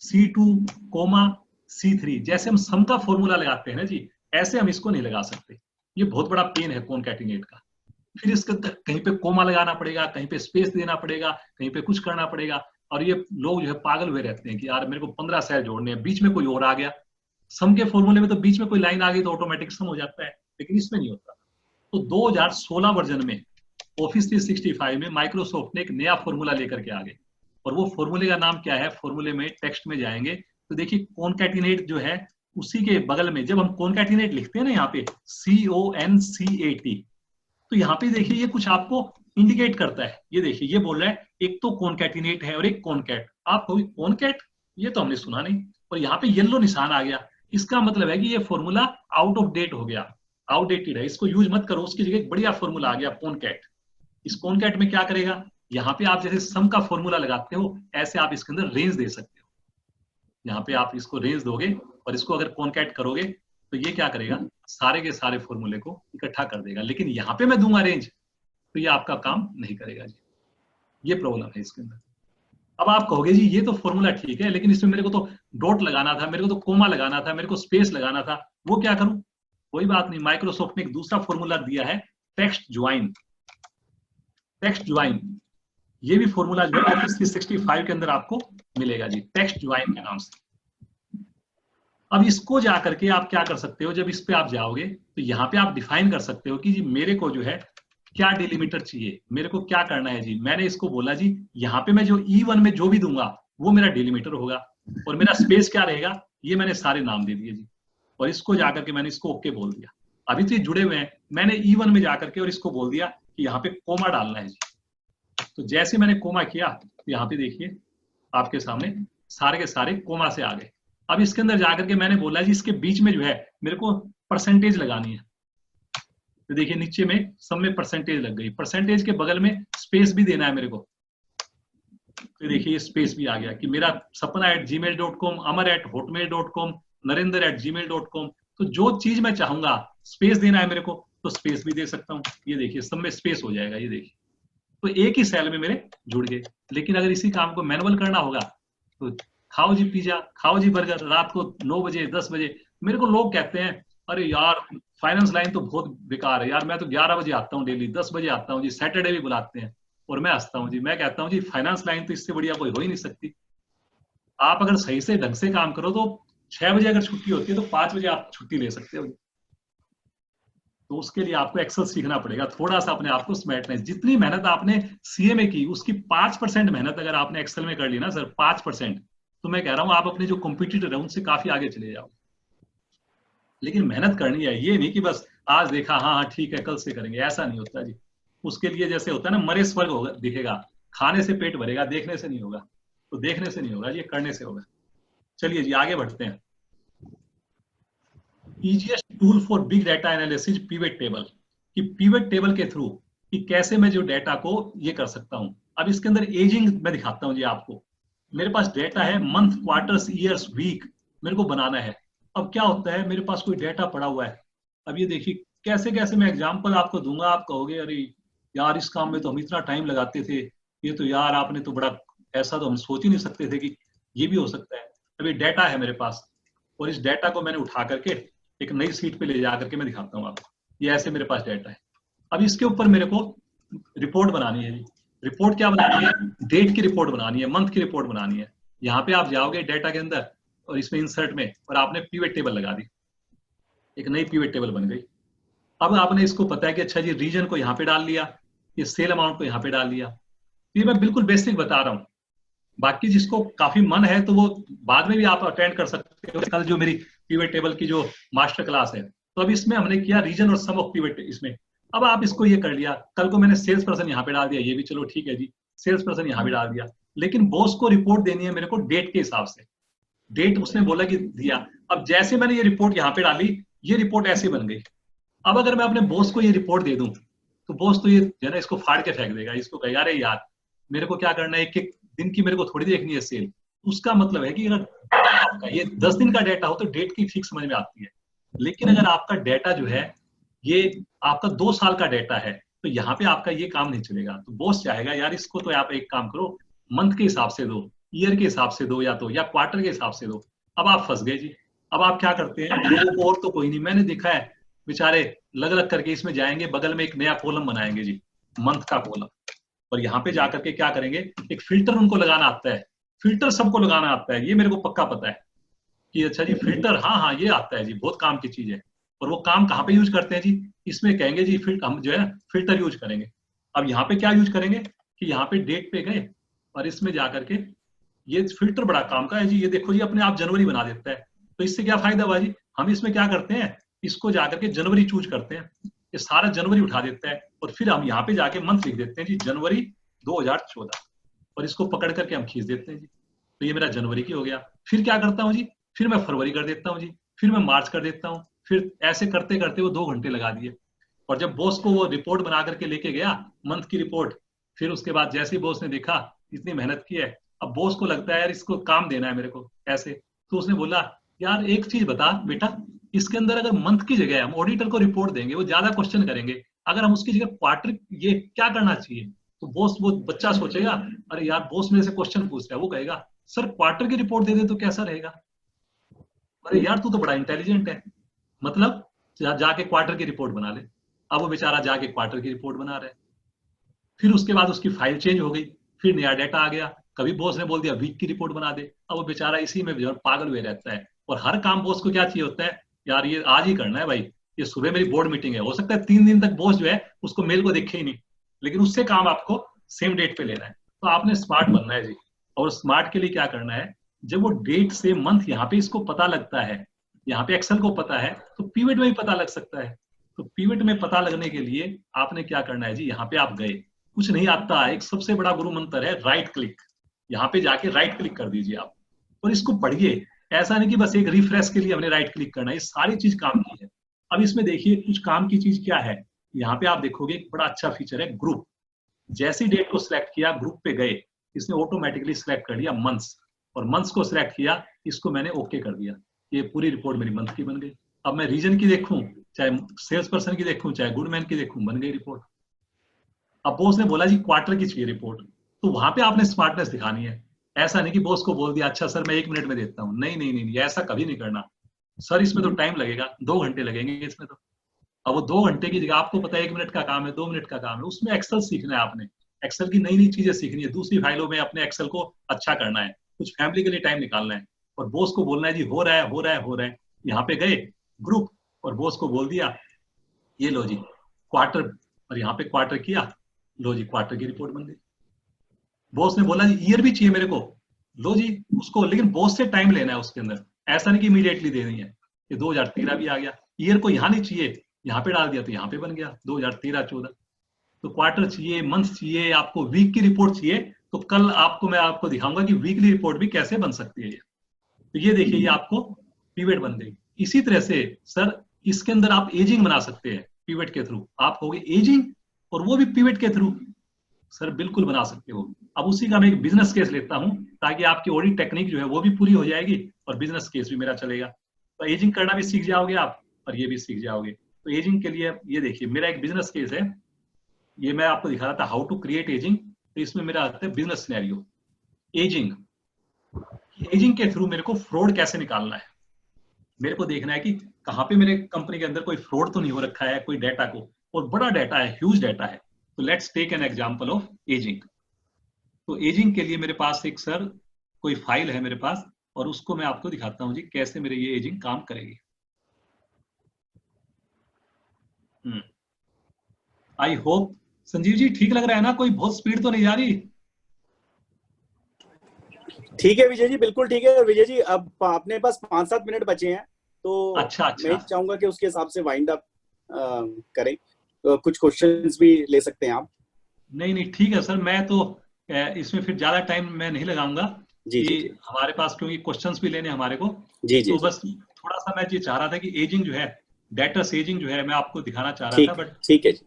C2, C3, जैसे हम सम का फॉर्मूला लगाते हैं ना जी, ऐसे हम इसको नहीं लगा सकते। ये बहुत बड़ा पेन है कॉनकैटिनेट का। फिर इसके कहीं पे कोमा लगाना पड़ेगा, कहीं पे स्पेस देना पड़ेगा, कहीं पे कुछ करना पड़ेगा। और ये लोग जो है पागल हुए रहते हैं कि यार मेरे को 15 सेल जोड़ने हैं, बीच में कोई और आ गया। सम के फॉर्मूले में तो बीच में कोई लाइन आ गई तो ऑटोमेटिक सम हो जाता है, लेकिन इसमें नहीं होता। तो 2016 वर्जन में ऑफिस 365 में माइक्रोसॉफ्ट ने एक नया फॉर्मूला लेकर के आ गए, और वो फॉर्मूले का नाम क्या है, फॉर्मूले में टेक्स्ट में जाएंगे तो देखिए कॉनकैटिनेट जो है, उसी के बगल में जब हम कॉनकैटिनेट लिखते हैं ना यहाँ पे CONCAT, तो यहाँ पे देखिए ये कुछ आपको इंडिकेट करता है। ये देखिए ये बोल रहा है एक तो कॉनकैटिनेट है और एक कॉनकैट। आप कहोगे कॉनकैट, ये तो हमने सुना नहीं, और यहाँ पे येलो निशान आ गया। इसका मतलब है कि ये फॉर्मूला आउट ऑफ डेट हो गया, आउटडेटेड है, इसको यूज मत करो। उसकी जगह एक बढ़िया फॉर्मूला आ गया कॉनकैट। इस कॉनकैट में क्या करेगा, यहाँ पे आप जैसे सम का फॉर्मूला लगाते हो, ऐसे आप इसके अंदर रेंज दे सकते हो। यहाँ पे आप इसको रेंज दोगे और इसको अगर कॉनकैट करोगे तो ये क्या करेगा, सारे के सारे फॉर्मूले को इकट्ठा कर देगा। लेकिन यहाँ पे मैं दूंगा रेंज तो ये आपका काम नहीं करेगा जी। ये प्रॉब्लम है इसके अंदर। अब आप कहोगे जी ये तो फॉर्मूला ठीक है, लेकिन इसमें मेरे को तो डॉट लगाना था, मेरे को तो कोमा लगाना था, मेरे को स्पेस लगाना था, वो क्या करूं? कोई बात नहीं, माइक्रोसॉफ्ट ने एक दूसरा फॉर्मूला दिया है, टेक्स्ट ज्वाइन। टेक्स्ट ज्वाइन ये भी फॉर्मूला जो है ऑफिस 365 के अंदर आपको मिलेगा जी, टेक्स्ट ज्वाइन के नाम से। अब इसको जाकर के आप क्या कर सकते हो, जब इस पे आप जाओगे तो यहाँ पे आप डिफाइन कर सकते हो कि जी मेरे को जो है क्या डिलीमीटर चाहिए, मेरे को क्या करना है जी। मैंने इसको बोला जी यहाँ पे मैं जो E1 में जो भी दूंगा वो मेरा डिलीमीटर होगा, और मेरा स्पेस क्या रहेगा, ये मैंने सारे नाम दे दिए जी। और इसको जाकर के मैंने इसको ओके बोल दिया। अभी तो ये जुड़े हुए हैं, मैंने E1 में जाकर के और इसको बोल दिया कि यहाँ पे कोमा डालना है जी। तो जैसे मैंने कोमा किया तो यहाँ पे देखिए आपके सामने सारे के सारे कोमा से आ गए। अब इसके अंदर जाकर के मैंने बोला जी इसके बीच में जो है मेरे को परसेंटेज लगानी है, तो देखिए नीचे में सब में परसेंटेज लग गई। परसेंटेज के बगल में स्पेस भी देना है मेरे को, तो देखिए ये स्पेस भी आ गया कि मेरा sapna@gmail.com, amar@hotmail.com, narendra@gmail.com। तो जो चीज मैं चाहूंगा, स्पेस देना है मेरे को तो स्पेस भी दे सकता हूँ। ये देखिए सब में स्पेस हो जाएगा, ये देखिए। तो एक ही सेल में मेरे जुड़ गए। लेकिन अगर इसी काम को मैनुअल करना होगा तो खाओ जी पिज्जा, खाओ जी बर्गर, रात को 9 बजे 10 बजे। मेरे को लोग कहते हैं अरे यार फाइनेंस लाइन तो बहुत बेकार है यार, मैं तो 11 बजे आता हूँ डेली, 10 बजे आता हूँ जी, सैटरडे भी बुलाते हैं। और मैं हंसता हूँ जी, मैं कहता हूँ जी फाइनेंस लाइन तो इससे बढ़िया कोई हो ही नहीं सकती। आप अगर सही से ढंग से काम करो तो 6 बजे अगर छुट्टी होती है तो 5 बजे आप छुट्टी ले सकते हो। तो उसके लिए आपको एक्सेल सीखना पड़ेगा, थोड़ा सा अपने आप को स्मार्टनेस। जितनी मेहनत आपने सीए में की उसकी 5% मेहनत अगर आपने एक्सेल में कर ली ना सर, 5%, तो मैं कह रहा हूं आप अपने जो कॉम्पिटिटर है उनसे काफी आगे चले जाओ। लेकिन मेहनत करनी है, ये नहीं कि बस आज देखा हाँ हाँ ठीक है कल से करेंगे, ऐसा नहीं होता जी। उसके लिए जैसे होता है ना, मरे स्वर्ग होगा दिखेगा, खाने से पेट भरेगा, देखने से नहीं होगा। तो देखने से नहीं होगा, ये करने से होगा। चलिए जी आगे बढ़ते हैं। easiest tool for big data analysis pivot table, कि पिवट टेबल के थ्रू कि कैसे मैं जो डाटा को ये कर सकता हूं। अब इसके अंदर एजिंग मैं दिखाता हूं जी आपको। मेरे पास डाटा है मंथ, क्वार्टर्स, ईयर्स, वीक, मेरे को बनाना है। अब क्या होता है, मेरे पास कोई डाटा पड़ा हुआ है। अब ये देखिए कैसे कैसे मैं एग्जांपल आपको दूंगा, आप कहोगे अरे यार इस काम में तो हम इतना टाइम लगाते थे, ये तो यार आपने तो बड़ा, ऐसा तो हम सोच ही नहीं सकते थे कि ये भी हो सकता है। अभी डाटा है मेरे पास और इस डाटा को मैंने उठा करके एक नई सीट पे ले जा करके मैं दिखाता हूँ आपको। ये ऐसे मेरे पास डाटा है। अब इसके ऊपर मेरे को रिपोर्ट बनानी है। रिपोर्ट क्या बनानी है, डेट की रिपोर्ट बनानी है, मंथ की रिपोर्ट बनानी है। यहाँ पे आप जाओगे डाटा के अंदर और इसमें इंसर्ट में, और आपने पिवट टेबल लगा दी, एक नई पिवट टेबल बन गई। अब आपने इसको पता है कि अच्छा जी रीजन को यहाँ पे डाल लिया, ये सेल अमाउंट को यहाँ पे डाल लिया। ये मैं बिल्कुल बेसिक बता रहा हूँ, बाकी जिसको काफी मन है तो वो बाद में भी आप अटेंड कर सकते हो। कल जो मेरी पिवट टेबल की जो मास्टर क्लास है, तो अब इसमें हमने किया रीजन और सम ऑफ पिवट इसमें। अब आप इसको ये कर लिया, कल को मैंने सेल्स पर्सन यहाँ पे डाल दिया, ये भी चलो ठीक है जी, सेल्स पर्सन यहाँ पे डाल दिया। लेकिन बॉस को रिपोर्ट देनी है मेरे को डेट के हिसाब से, डेट उसने बोला कि दिया। अब जैसे मैंने ये रिपोर्ट यहाँ पे डाली, ये रिपोर्ट ऐसे बन गई। अब अगर मैं अपने बॉस को ये रिपोर्ट दे दूं तो बॉस तो ये जो है ना इसको फाड़ के फेंक देगा, इसको कहेगा अरे यार मेरे को क्या करना है, एक एक दिन की मेरे को थोड़ी देखनी है सेल। उसका मतलब है कि अगर आपका ये 10 दिन का डेटा हो तो डेट की ठीक समझ में आती है। लेकिन अगर आपका डेटा जो है ये आपका 2 साल का डेटा है तो यहाँ पे आपका ये काम नहीं चलेगा। तो बॉस चाहेगा यार इसको तो आप एक काम करो, मंथ के हिसाब से दो, ईयर के हिसाब से दो, या क्वार्टर के हिसाब से दो। अब आप फंस गए जी। अब आप क्या करते हैं, लोगों को और तो कोई नहीं, मैंने देखा है बेचारे लग लग करके इसमें जाएंगे, बगल में एक नया कॉलम बनाएंगे जी, मंथ का कॉलम। और यहाँ पे जाकर के क्या करेंगे, एक फिल्टर उनको लगाना आता है। फिल्टर सबको लगाना आता है, ये मेरे को पक्का पता है कि अच्छा जी फिल्टर, हाँ हाँ ये आता है जी, बहुत काम की चीज है। और वो काम कहाँ पे यूज करते हैं जी, इसमें कहेंगे जी हम जो है ना फिल्टर यूज करेंगे। अब यहाँ पे क्या यूज करेंगे कि यहाँ पे डेट पे गए और इसमें जाकर के ये फिल्टर बड़ा काम का है जी। ये देखो जी अपने आप जनवरी बना देता है। तो इससे क्या फायदा हुआ जी, हम इसमें क्या करते हैं, इसको जाकर के जनवरी चूज करते हैं, ये सारा जनवरी उठा देता है और फिर हम यहाँ पे जाके मंथ लिख देते हैं जी जनवरी 2014, और इसको पकड़ करके हम खींच देते हैं जी। तो ये मेरा जनवरी की हो गया। फिर क्या करता हूँ जी, फिर मैं फरवरी कर देता हूँ जी, फिर मैं मार्च कर देता हूँ, फिर ऐसे करते करते वो 2 घंटे लगा दिए। और जब बॉस को वो रिपोर्ट बना करके लेके गया मंथ की रिपोर्ट, फिर उसके बाद जैसे ही बॉस ने देखा इतनी मेहनत की है, अब बॉस को लगता है यार इसको काम देना है मेरे को ऐसे, तो उसने बोला यार एक चीज बता बेटा, इसके अंदर अगर मंथ की जगह हम ऑडिटर को रिपोर्ट देंगे वो ज्यादा क्वेश्चन करेंगे, अगर हम उसकी जगह क्वार्टर, ये क्या करना चाहिए? तो बॉस, वो बच्चा सोचेगा अरे यार बॉस मेरे से क्वेश्चन पूछ रहा है, वो कहेगा सर क्वार्टर की रिपोर्ट दे दे तो कैसा रहेगा। अरे यार तू तो बड़ा इंटेलिजेंट है, मतलब जाके क्वार्टर की रिपोर्ट बना ले। अब वो बेचारा जाके क्वार्टर की रिपोर्ट बना रहा है। फिर उसके बाद उसकी फाइल चेंज हो गई, फिर नया डाटा आ गया, कभी बॉस ने बोल दिया वीक की रिपोर्ट बना दे। अब वो बेचारा इसी में जो पागल हुए रहता है। और हर काम बॉस को क्या चाहिए होता है, यार ये आज ही करना है भाई, ये सुबह मेरी बोर्ड मीटिंग है, हो सकता है 3 दिन तक बॉस जो है उसको मेल को देखे ही नहीं, लेकिन उससे काम आपको सेम डेट पे लेना है। तो आपने स्मार्ट बनना है जी। और स्मार्ट के लिए क्या करना है, जब वो डेट से मंथ यहाँ पे इसको पता लगता है, यहाँ पे एक्सेल को पता है, तो पीवट में भी पता लग सकता है। तो पीवट में पता लगने के लिए आपने क्या करना है जी, यहाँ पे आप गए, कुछ नहीं आता, एक सबसे बड़ा गुरु मंत्र है राइट क्लिक। यहाँ पे जाके राइट क्लिक कर दीजिए आप और इसको पढ़िए। ऐसा नहीं कि बस एक रिफ्रेश के लिए हमने राइट क्लिक करना है, ये सारी चीज काम की है। अब इसमें देखिए कुछ काम की चीज क्या है, यहाँ पे आप देखोगे एक बड़ा अच्छा फीचर है ग्रुप। जैसी डेट को सिलेक्ट किया, ग्रुप पे गए, इसने ऑटोमेटिकली सिलेक्ट कर लिया मंथ्स, और मंथ्स को सिलेक्ट किया, इसको मैंने ओके कर दिया, ये पूरी रिपोर्ट मेरी मंथ की बन गई। अब मैं रीजन की देखूं, चाहे सेल्स पर्सन की देखूं, चाहे गुडमैन की देखूं, बन गई रिपोर्ट। अब बॉस ने बोला जी क्वार्टर की चाहिए रिपोर्ट, तो वहां पे आपने स्मार्टनेस दिखानी है। ऐसा नहीं कि बॉस को बोल दिया अच्छा सर मैं 1 मिनट में देता हूँ, नहीं नहीं नहीं, ऐसा कभी नहीं करना। सर इसमें तो टाइम लगेगा, 2 घंटे लगेंगे इसमें तो। अब वो 2 घंटे की जगह आपको पता है 1 मिनट का काम है, 2 मिनट का काम है, उसमें एक्सेल सीखना है आपने, एक्सेल की नई नई चीजें सीखनी है, दूसरी फाइलों में अपने एक्सेल को अच्छा करना है, कुछ फैमिली के लिए टाइम निकालना है, और बॉस को बोलना है जी हो रहा है हो रहा है हो रहा है। यहाँ पे गए ग्रुप, और बॉस को बोल दिया ये लो जी क्वार्टर, और यहाँ पे क्वार्टर किया, लो जी क्वार्टर की रिपोर्ट बन गई। बॉस ने बोला जी ईयर भी चाहिए मेरे को, लो जी उसको, लेकिन बॉस से टाइम लेना है उसके अंदर, ऐसा नहीं कि इमीडिएटली देनी है। ये 2013 भी आ गया, ईयर को यहाँ नहीं चाहिए, यहाँ पे डाल दिया तो यहाँ पे बन गया 2013-14। तो क्वार्टर चाहिए, मंथ चाहिए, आपको वीक की रिपोर्ट चाहिए, तो कल आपको मैं आपको दिखाऊंगा कि वीकली रिपोर्ट भी कैसे बन सकती है। तो ये देखिए ये आपको पिवट बन गई। इसी तरह से सर इसके अंदर आप एजिंग बना सकते हैं पिवट के थ्रू, आप कहोगे एजिंग और वो भी पिवट के थ्रू, सर बिल्कुल बना सकते हो। अब उसी का मैं एक बिजनेस केस लेता हूं ताकि आपकी ऑडिट टेक्निक जो है वो भी पूरी हो जाएगी और बिजनेस केस भी मेरा चलेगा। तो एजिंग करना भी सीख जाओगे आप और ये भी सीख जाओगे। तो एजिंग के लिए ये देखिए मेरा एक बिजनेस केस है, ये मैं आपको दिखा रहा था हाउ टू क्रिएट एजिंग। तो इसमें मेरा आता है बिजनेस सिनेरियो एजिंग। एजिंग के थ्रू मेरे को फ्रॉड कैसे निकालना है, मेरे को देखना है कि कहाँ पे मेरे कंपनी के अंदर कोई फ्रॉड तो नहीं हो रखा है कोई डाटा को, और बड़ा डाटा है, ह्यूज डाटा है। तो let's take an example of ageing. तो एजिंग के लिए मेरे पास एक सर कोई फाइल है मेरे पास, और उसको मैं आपको दिखाता हूं जी कैसे मेरे ये एजिंग काम करेगी। आई होप संजीव जी ठीक लग रहा है ना, कोई बहुत स्पीड तो नहीं जा रही? ठीक है विजय जी, बिल्कुल ठीक है। विजय जी अब अपने पास 5-7 मिनट बचे हैं, तो अच्छा मैं चाहूंगा कि उसके हिसाब से वाइंड अप करें। तो कुछ क्वेश्चंस भी ले सकते हैं आप। नहीं नहीं ठीक है सर, मैं तो इसमें फिर ज्यादा टाइम मैं नहीं लगाऊंगा जी कि जी हमारे पास क्योंकि क्वेश्चंस भी लेने हमारे को। जी जी तो जी बस थोड़ा सा मैं ये चाह रहा था कि एजिंग जो है, डेटा एजिंग जो है मैं आपको दिखाना चाह रहा था, ठीक ठीक है जी।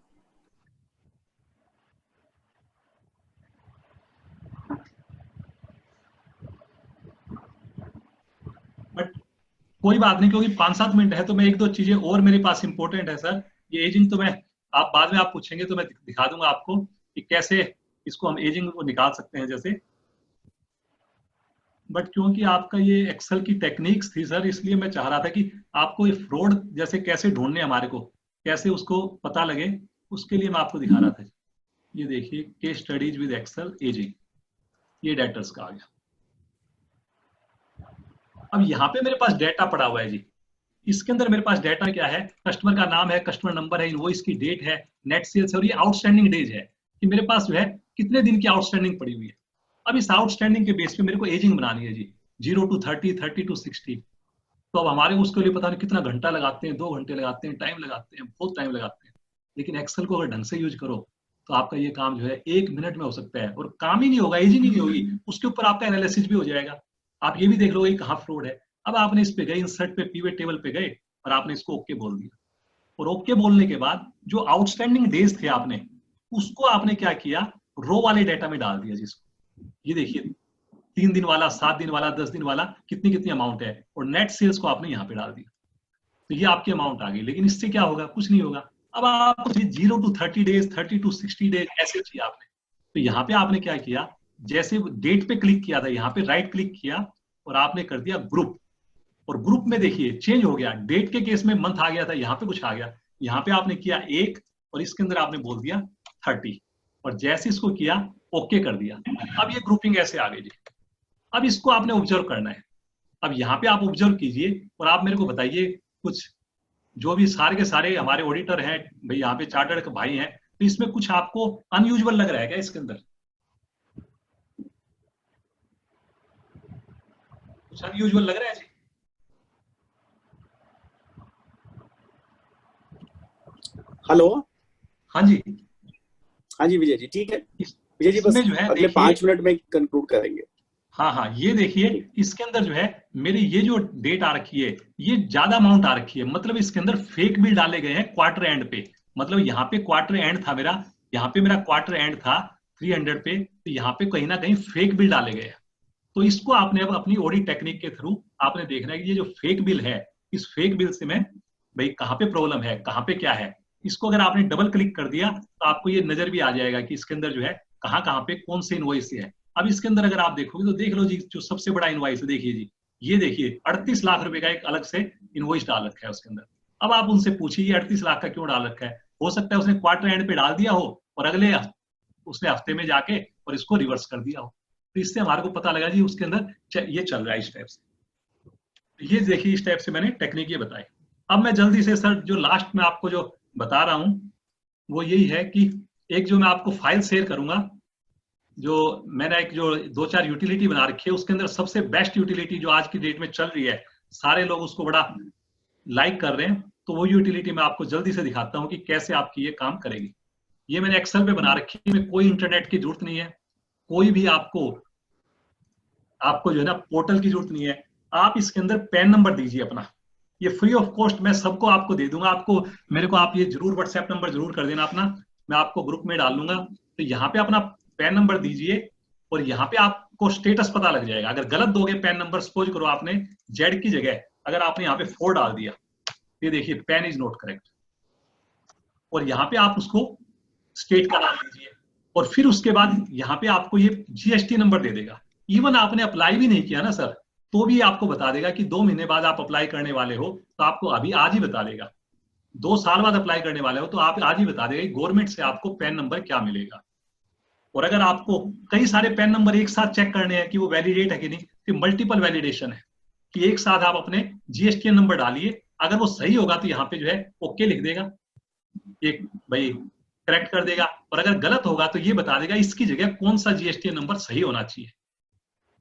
बट कोई बात नहीं, क्योंकि 5-7 मिनट है तो मैं 1-2 चीजें और मेरे पास इंपॉर्टेंट है सर। ये एजिंग तो मैं आप बाद में आप पूछेंगे तो मैं दिखा दूंगा आपको कि कैसे इसको हम एजिंग को निकाल सकते हैं जैसे। बट क्योंकि आपका ये एक्सेल की टेक्निक्स थी सर, इसलिए मैं चाह रहा था कि आपको ये फ्रॉड जैसे कैसे ढूंढने हमारे को, कैसे उसको पता लगे, उसके लिए मैं आपको दिखा रहा था। ये देखिए case studies with Excel ageing, ये डेटर्स का आ गया। अब यहाँ पे मेरे पास डेटा पड़ा हुआ है जी, इसके अंदर मेरे पास डेटा क्या है, कस्टमर का नाम है, कस्टमर नंबर है, इनवॉइस की डेट है, नेट सेल्स है, और ये आउटस्टैंडिंग डेज है कि मेरे पास जो है कितने दिन की आउटस्टैंडिंग पड़ी हुई है। अब इस आउटस्टैंडिंग के बेस पे मेरे को एजिंग बनानी है जी, 0 to 30, 30 to 60। तो अब हमारे उसके लिए पता नहीं कितना घंटा लगाते हैं, 2 घंटे लगाते हैं, टाइम लगाते हैं, बहुत टाइम लगाते हैं। लेकिन एक्सेल को अगर ढंग से यूज करो तो आपका ये काम जो है 1 मिनट में हो सकता है, और काम ही नहीं होगा, एजिंग ही नहीं होगी, उसके ऊपर आपका एनालिसिस भी हो जाएगा। आप ये भी देख लोगे कहाँ फ्रॉड है। अब आपने इस पे गए, इंसर्ट पे पीवेट टेबल पे गए और आपने इसको ओके बोल दिया, और ओके बोलने के बाद जो आउटस्टैंडिंग डेज थे आपने उसको आपने क्या किया, रो वाले डेटा में डाल दिया जिसको, ये देखिए 3 दिन वाला, 7 दिन वाला, 10 दिन वाला, कितनी कितनी अमाउंट है, और नेट सेल्स को आपने यहाँ पे डाल दिया। तो ये आपकी अमाउंट आ गई। लेकिन इससे क्या होगा, कुछ नहीं होगा। अब आपको 0 to 30 डेज, 30 to 60 डेज ऐसे चाहिए आपने। तो यहाँ पे आपने क्या किया, जैसे डेट पे क्लिक किया था, यहाँ पे राइट क्लिक किया और आपने कर दिया ग्रुप, और ग्रुप में देखिए चेंज हो गया, डेट के केस में मंथ आ गया था, यहाँ पे कुछ आ गया, यहाँ पे आपने किया 1 और इसके अंदर आपने बोल दिया 30, और जैसे इसको किया ओके कर दिया। अब ये ग्रुपिंग ऐसे आ गई जी। अब इसको आपने ऑब्जर्व करना है। अब यहाँ पे आप ऑब्जर्व कीजिए और आप मेरे को बताइए कुछ, जो भी सारे के सारे हमारे ऑडिटर हैं भाई, यहाँ पे चार्टर्ड भाई हैं, तो इसमें कुछ आपको अनयूजुअल लग रहा है क्या इसके अंदर? कुछ अनयूजुअल लग रहा है जी? हेलो। हाँ जी। हाँ जी विजय जी, ठीक है विजय जी, बस इसमें जो है अगले 5 मिनट में कंक्लूड करेंगे। हाँ हाँ, ये देखिए इसके अंदर जो है मेरी ये जो डेट आ रखी है ये ज्यादा अमाउंट आ रखी है, मतलब इसके अंदर फेक बिल डाले गए हैं क्वार्टर एंड पे। मतलब यहाँ पे क्वार्टर एंड था मेरा, यहाँ पे मेरा क्वार्टर एंड था 300 पे, तो यहाँ पे कहीं ना कहीं फेक बिल डाले गए हैं। तो इसको आपने अब अपनी ऑडिट टेक्निक के थ्रू आपने देखना है कि ये जो फेक बिल है, इस फेक बिल से मैं भाई कहाँ पे प्रॉब्लम है, कहाँ पे क्या है, इसको अगर आपने डबल क्लिक कर दिया तो आपको ये नजर भी आ जाएगा कि इसके अंदर जो है कहाँ कहाँ पे कौन से इनवॉइस है। अब इसके अंदर अगर आप देखोगे तो देख लो जी, जो सबसे बड़ा इनवॉइस है, देखिए जी, ये देखिए 38 लाख रुपए का एक अलग से इनवॉइस डाल रखा है उसके अंदर। अब आप उनसे पूछिए ये 38 लाख का क्यों डाल रखा है? हो सकता है उसने क्वार्टर एंड पे डाल दिया हो और अगले उसने हफ्ते में जाके और इसको रिवर्स कर दिया हो। तो इससे हमारे को पता लगा जी उसके अंदर ये चल रहा है इस टाइप से। ये देखिए इस टाइप से मैंने टेक्निक ये बताई। अब मैं जल्दी से सर जो लास्ट में आपको जो बता रहा हूं वो यही है कि एक जो मैं आपको फाइल शेयर करूंगा, जो मैंने एक जो 2-4 यूटिलिटी बना रखी है, उसके अंदर सबसे बेस्ट यूटिलिटी जो आज की डेट में चल रही है, सारे लोग उसको बड़ा लाइक कर रहे हैं, तो वो यूटिलिटी मैं आपको जल्दी से दिखाता हूं कि कैसे आपकी ये काम करेगी। ये मैंने एक्सेल पे बना रखी है, कोई इंटरनेट की जरूरत नहीं है, कोई भी आपको जो है ना पोर्टल की जरूरत नहीं है। आप इसके अंदर पैन नंबर दीजिए अपना, ये फ्री ऑफ कॉस्ट मैं सबको आपको दे दूंगा। आपको मेरे को आप ये जरूर व्हाट्सएप नंबर जरूर कर देना अपना, मैं आपको ग्रुप में डाल दूंगा। तो यहाँ पे अपना पैन नंबर दीजिए और यहाँ पे आपको स्टेटस पता लग जाएगा। अगर गलत दोगे पैन नंबर, सपोज करो आपने जेड की जगह अगर आपने यहाँ पे 4 डाल दिया, ये देखिए पैन इज नॉट करेक्ट, और यहाँ पे आप उसको स्टेट का नाम दीजिए और फिर उसके बाद यहाँ पे आपको ये जीएसटी नंबर दे देगा। इवन आपने अप्लाई भी नहीं किया ना सर, तो भी आपको बता देगा कि 2 महीने बाद आप अप्लाई करने वाले हो, तो आपको अभी आज ही बता देगा। 2 साल बाद अप्लाई करने वाले हो तो आप आज ही बता देगा गवर्नमेंट से आपको पैन नंबर क्या मिलेगा। और अगर आपको कई सारे पैन नंबर एक साथ चेक करने हैं कि वो वैलिडेट है कि नहीं, कि मल्टीपल वैलिडेशन है, कि एक साथ आप अपने जीएसटी नंबर डालिए, अगर वो सही होगा तो यहाँ पे जो है ओके लिख देगा, एक भाई करेक्ट कर देगा, और अगर गलत होगा तो ये बता देगा इसकी जगह कौन सा जीएसटी नंबर सही होना चाहिए,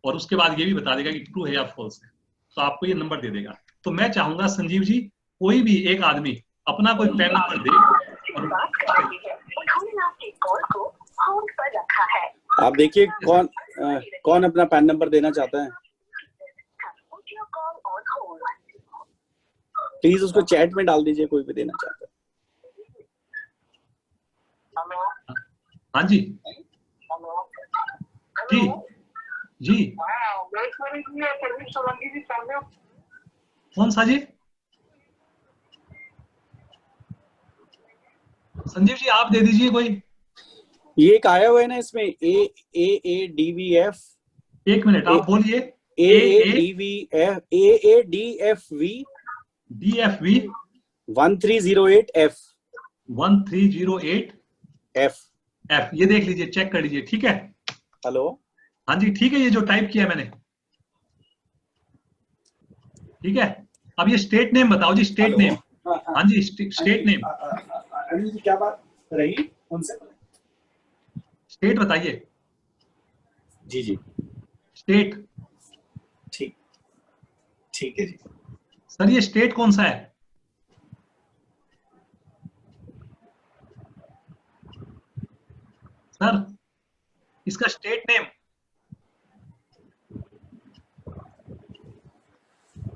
और उसके बाद ये भी बता देगा कि ट्रू है या फॉल्स है, तो आपको ये नंबर दे देगा। तो मैं चाहूंगा संजीव जी, कोई भी एक आदमी अपना कोई पैन नंबर दे और आप देखिए कौन अपना पैन नंबर देना चाहता है, प्लीज उसको चैट में डाल दीजिए, कोई भी देना चाहता है। हाँ जी जी जी, कौन सा जी? संजीव जी आप दे दीजिए कोई। ये एक आया हुआ है ना इसमें, AADVF, एक मिनट आप बोलिए। AADFV DFV 1308F 1308F, ये देख लीजिए, चेक कर लीजिए, ठीक है। हेलो, हाँ जी ठीक है, ये जो टाइप किया मैंने, ठीक है। अब ये स्टेट नेम बताओ जी, स्टेट नेम। हाँ जी स्टेट नेम, अनिल जी क्या बात रही उनसे, स्टेट बताइए। जी जी स्टेट, ठीक है जी। सर ये स्टेट कौन सा है? सर इसका स्टेट नेम,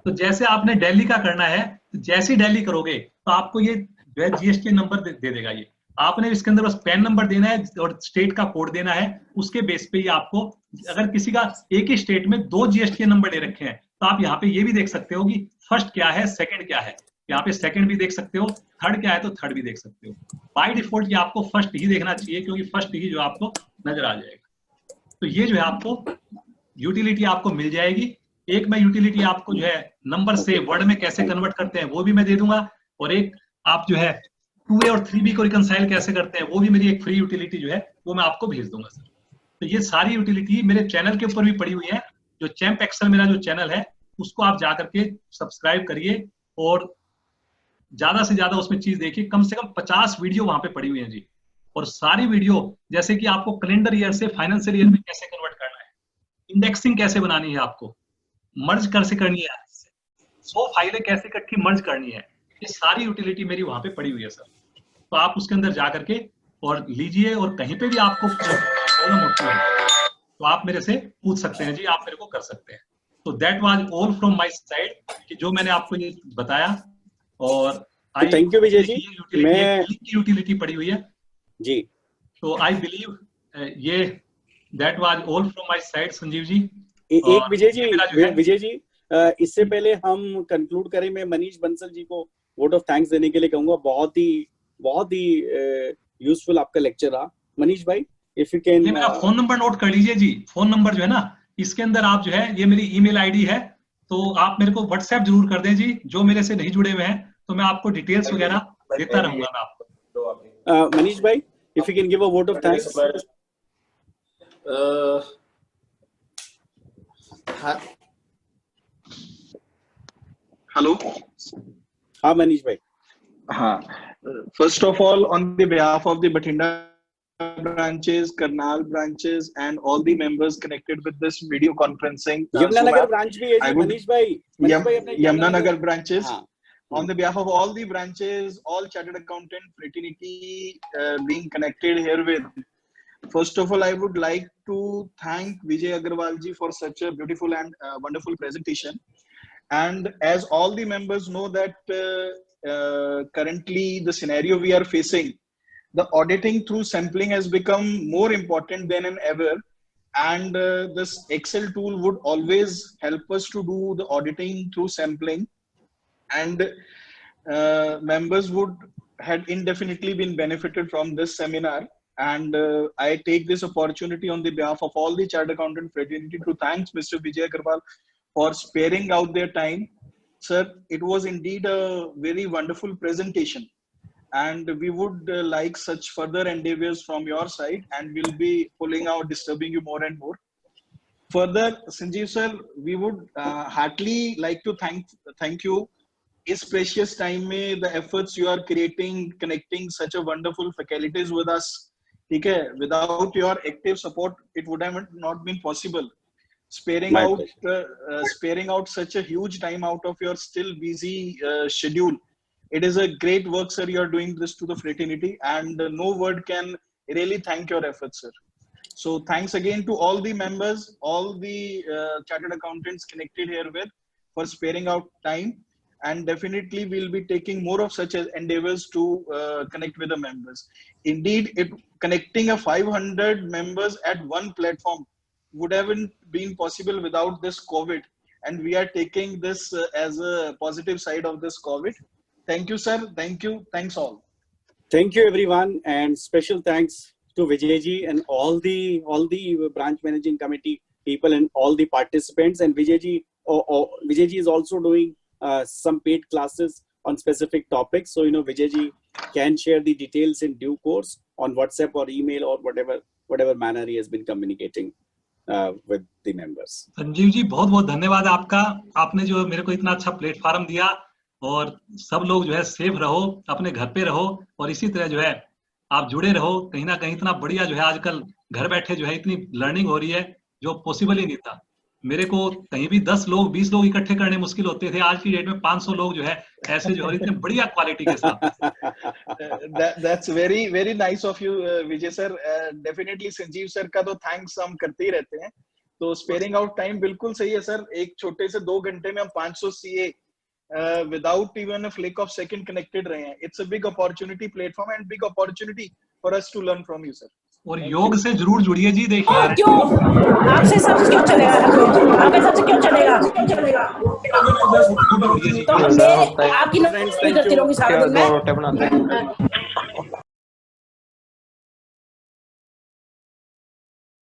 तो जैसे आपने दिल्ली का करना है, तो जैसे ही दिल्ली करोगे तो आपको ये जो है जीएसटी नंबर दे देगा। ये आपने इसके अंदर बस पैन नंबर देना है और स्टेट का कोड देना है, उसके बेस पे ही आपको, अगर किसी का एक ही स्टेट में 2 जीएसटी नंबर दे रखे हैं तो आप यहाँ पे ये भी देख सकते हो कि फर्स्ट क्या है सेकंड क्या है, यहाँ पे सेकंड भी देख सकते हो, थर्ड क्या है तो थर्ड भी देख सकते हो। बाय डिफॉल्ट ये आपको फर्स्ट ही देखना चाहिए, क्योंकि फर्स्ट ही जो आपको नजर आ जाएगा। तो ये जो है आपको यूटिलिटी आपको मिल जाएगी। एक मैं यूटिलिटी आपको जो है नंबर से वर्ड में कैसे कन्वर्ट करते हैं वो भी मैं दे दूंगा, और एक आप जो है 2A और 3B को रिकंसाइल कैसे करते हैं वो भी मेरी एक फ्री यूटिलिटी जो है वो मैं आपको भेज दूंगा सर। तो ये सारी यूटिलिटी मेरे चैनल के ऊपर भी पड़ी हुई है, जो चैंप एक्सेल मेरा जो चैनल है उसको आप जाकर के सब्सक्राइब करिए और ज्यादा से ज्यादा उसमें चीज देखिए। कम से कम 50 वीडियो वहां पे पड़ी हुई है जी, और सारी वीडियो जैसे कि आपको कैलेंडर ईयर से फाइनेंशियल ईयर में कैसे कन्वर्ट करना है, इंडेक्सिंग कैसे बनानी है, आपको मर्ज कैसे करनी है, 100 फाइलें कैसे इकट्ठी मर्ज करनी है, ये सारी यूटिलिटी मेरी वहां पे पड़ी हुई है सर। तो आप उसके अंदर जा करके और लीजिए, और कहीं पे भी आपको प्रॉब्लम होती है तो आप मेरे से पूछ सकते हैं जी, आप मेरे को कर सकते हैं। तो that was all from my side, कि जो मैंने आपको ये बताया। और थैंक यू विजय जी, मैं यूटिलिटी पड़ी हुई है जी, तो आई बिलीव ये that was all from my side Sanjeev ji. एक मेरा जो है विजय जी इससे पहले हम कंक्लूड करें, मैं मनीष बंसल जी को वोट ऑफ थैंक्स देने के लिए कहूंगा। बहुत ही यूजफुल आपका लेक्चर रहा। मनीष भाई, इफ यू कैन। ये मेरा फोन नंबर नोट कर लीजिए जी। फोन नंबर जो है ना, इसके अंदर आप जो है, ये मेरी ईमेल आईडी है, तो आप मेरे को व्हाट्सएप जरूर कर दें जी। जो मेरे से नहीं जुड़े हुए हैं तो मैं आपको डिटेल्स वगैरह देता रहूंगा मैं आपको। मनीष भाई, if you can give a vote of thanks. Hello. हाँ मनीष भाई। हाँ, first of all, on the behalf of the Bathinda branches, Karnal branches, and all the members connected with this video conferencing, Yamunanagar branch भी है जी मनीष भाई। Yamunanagar branches. On the behalf of all the branches, all chartered accountant fraternity being connected here with, first of all, I would like to thank Vijay Agarwal ji for such a beautiful and wonderful presentation. And as all the members know that currently the scenario we are facing, the auditing through sampling has become more important than ever. And this Excel tool would always help us to do the auditing through sampling. And members would had indefinitely been benefited from this seminar. And I take this opportunity on the behalf of all the chartered accountant fraternity to thank Mr. Vijay Agarwal for sparing out their time. Sir, it was indeed a very wonderful presentation, and we would like such further endeavors from your side, and we'll be pulling out, disturbing you more and more. Further, Sanjeev sir, we would heartily like to thank you. Is precious time mein the efforts you are creating, connecting such a wonderful faculties with us. Okay, without your active support, it would have not been possible. Sparing out such a huge time out of your still busy schedule. It is a great work, sir. You are doing this to the fraternity, and no word can really thank your efforts, sir. So thanks again to all the members, all the chartered accountants connected here with, for sparing out time. And definitely we'll be taking more of such endeavors to connect with the members. Indeed, connecting a 500 members at one platform would haven't been possible without this COVID, and we are taking this as a positive side of this COVID. Thank you, sir. Thank you. Thanks all. Thank you, everyone, and special thanks to Vijay ji and all the branch managing committee people and all the participants. And Vijay ji is also doing some paid classes on specific topics. So Vijay ji can share the details in due course on WhatsApp or email or whatever manner he has been communicating with the members. Sanjeev ji, बहुत बहुत धन्यवाद आपका। आपने जो मेरे को इतना अच्छा प्लेटफॉर्म दिया, और सब लोग जो है सेफ रहो, अपने घर पे रहो, और इसी तरह जो है आप जुड़े रहो। कहीं ना कहीं इतना बढ़िया जो है आजकल घर बैठे जो है इतनी लर्निंग हो रही है जो पॉसिबल ही नहीं था। मेरे को कहीं भी 10 लोग 20 लोग इकट्ठे करने मुश्किल होते थे, आज की डेट में 500 लोग जो है ऐसे जो है इतने बढ़िया क्वालिटी के साथ। That's very very nice of you, Vijay sir. Definitely Sanjeev sir का तो थैंक्स हम करते ही रहते हैं। तो स्पेयरिंग आउट टाइम बिल्कुल सही है सर। एक छोटे से 2 घंटे में हम 500 CA without even a flick of second connected रहे हैं। It's a big opportunity platform and big opportunity for us to learn from you, sir. और योग से जरूर जुड़िए जी। देखिए क्यों आपसे सब क्यों चलेगा, आपके सबसे क्यों चलेगा, तो मैं आपकी नौकरी करती रहूंगी सारा दिन। मैं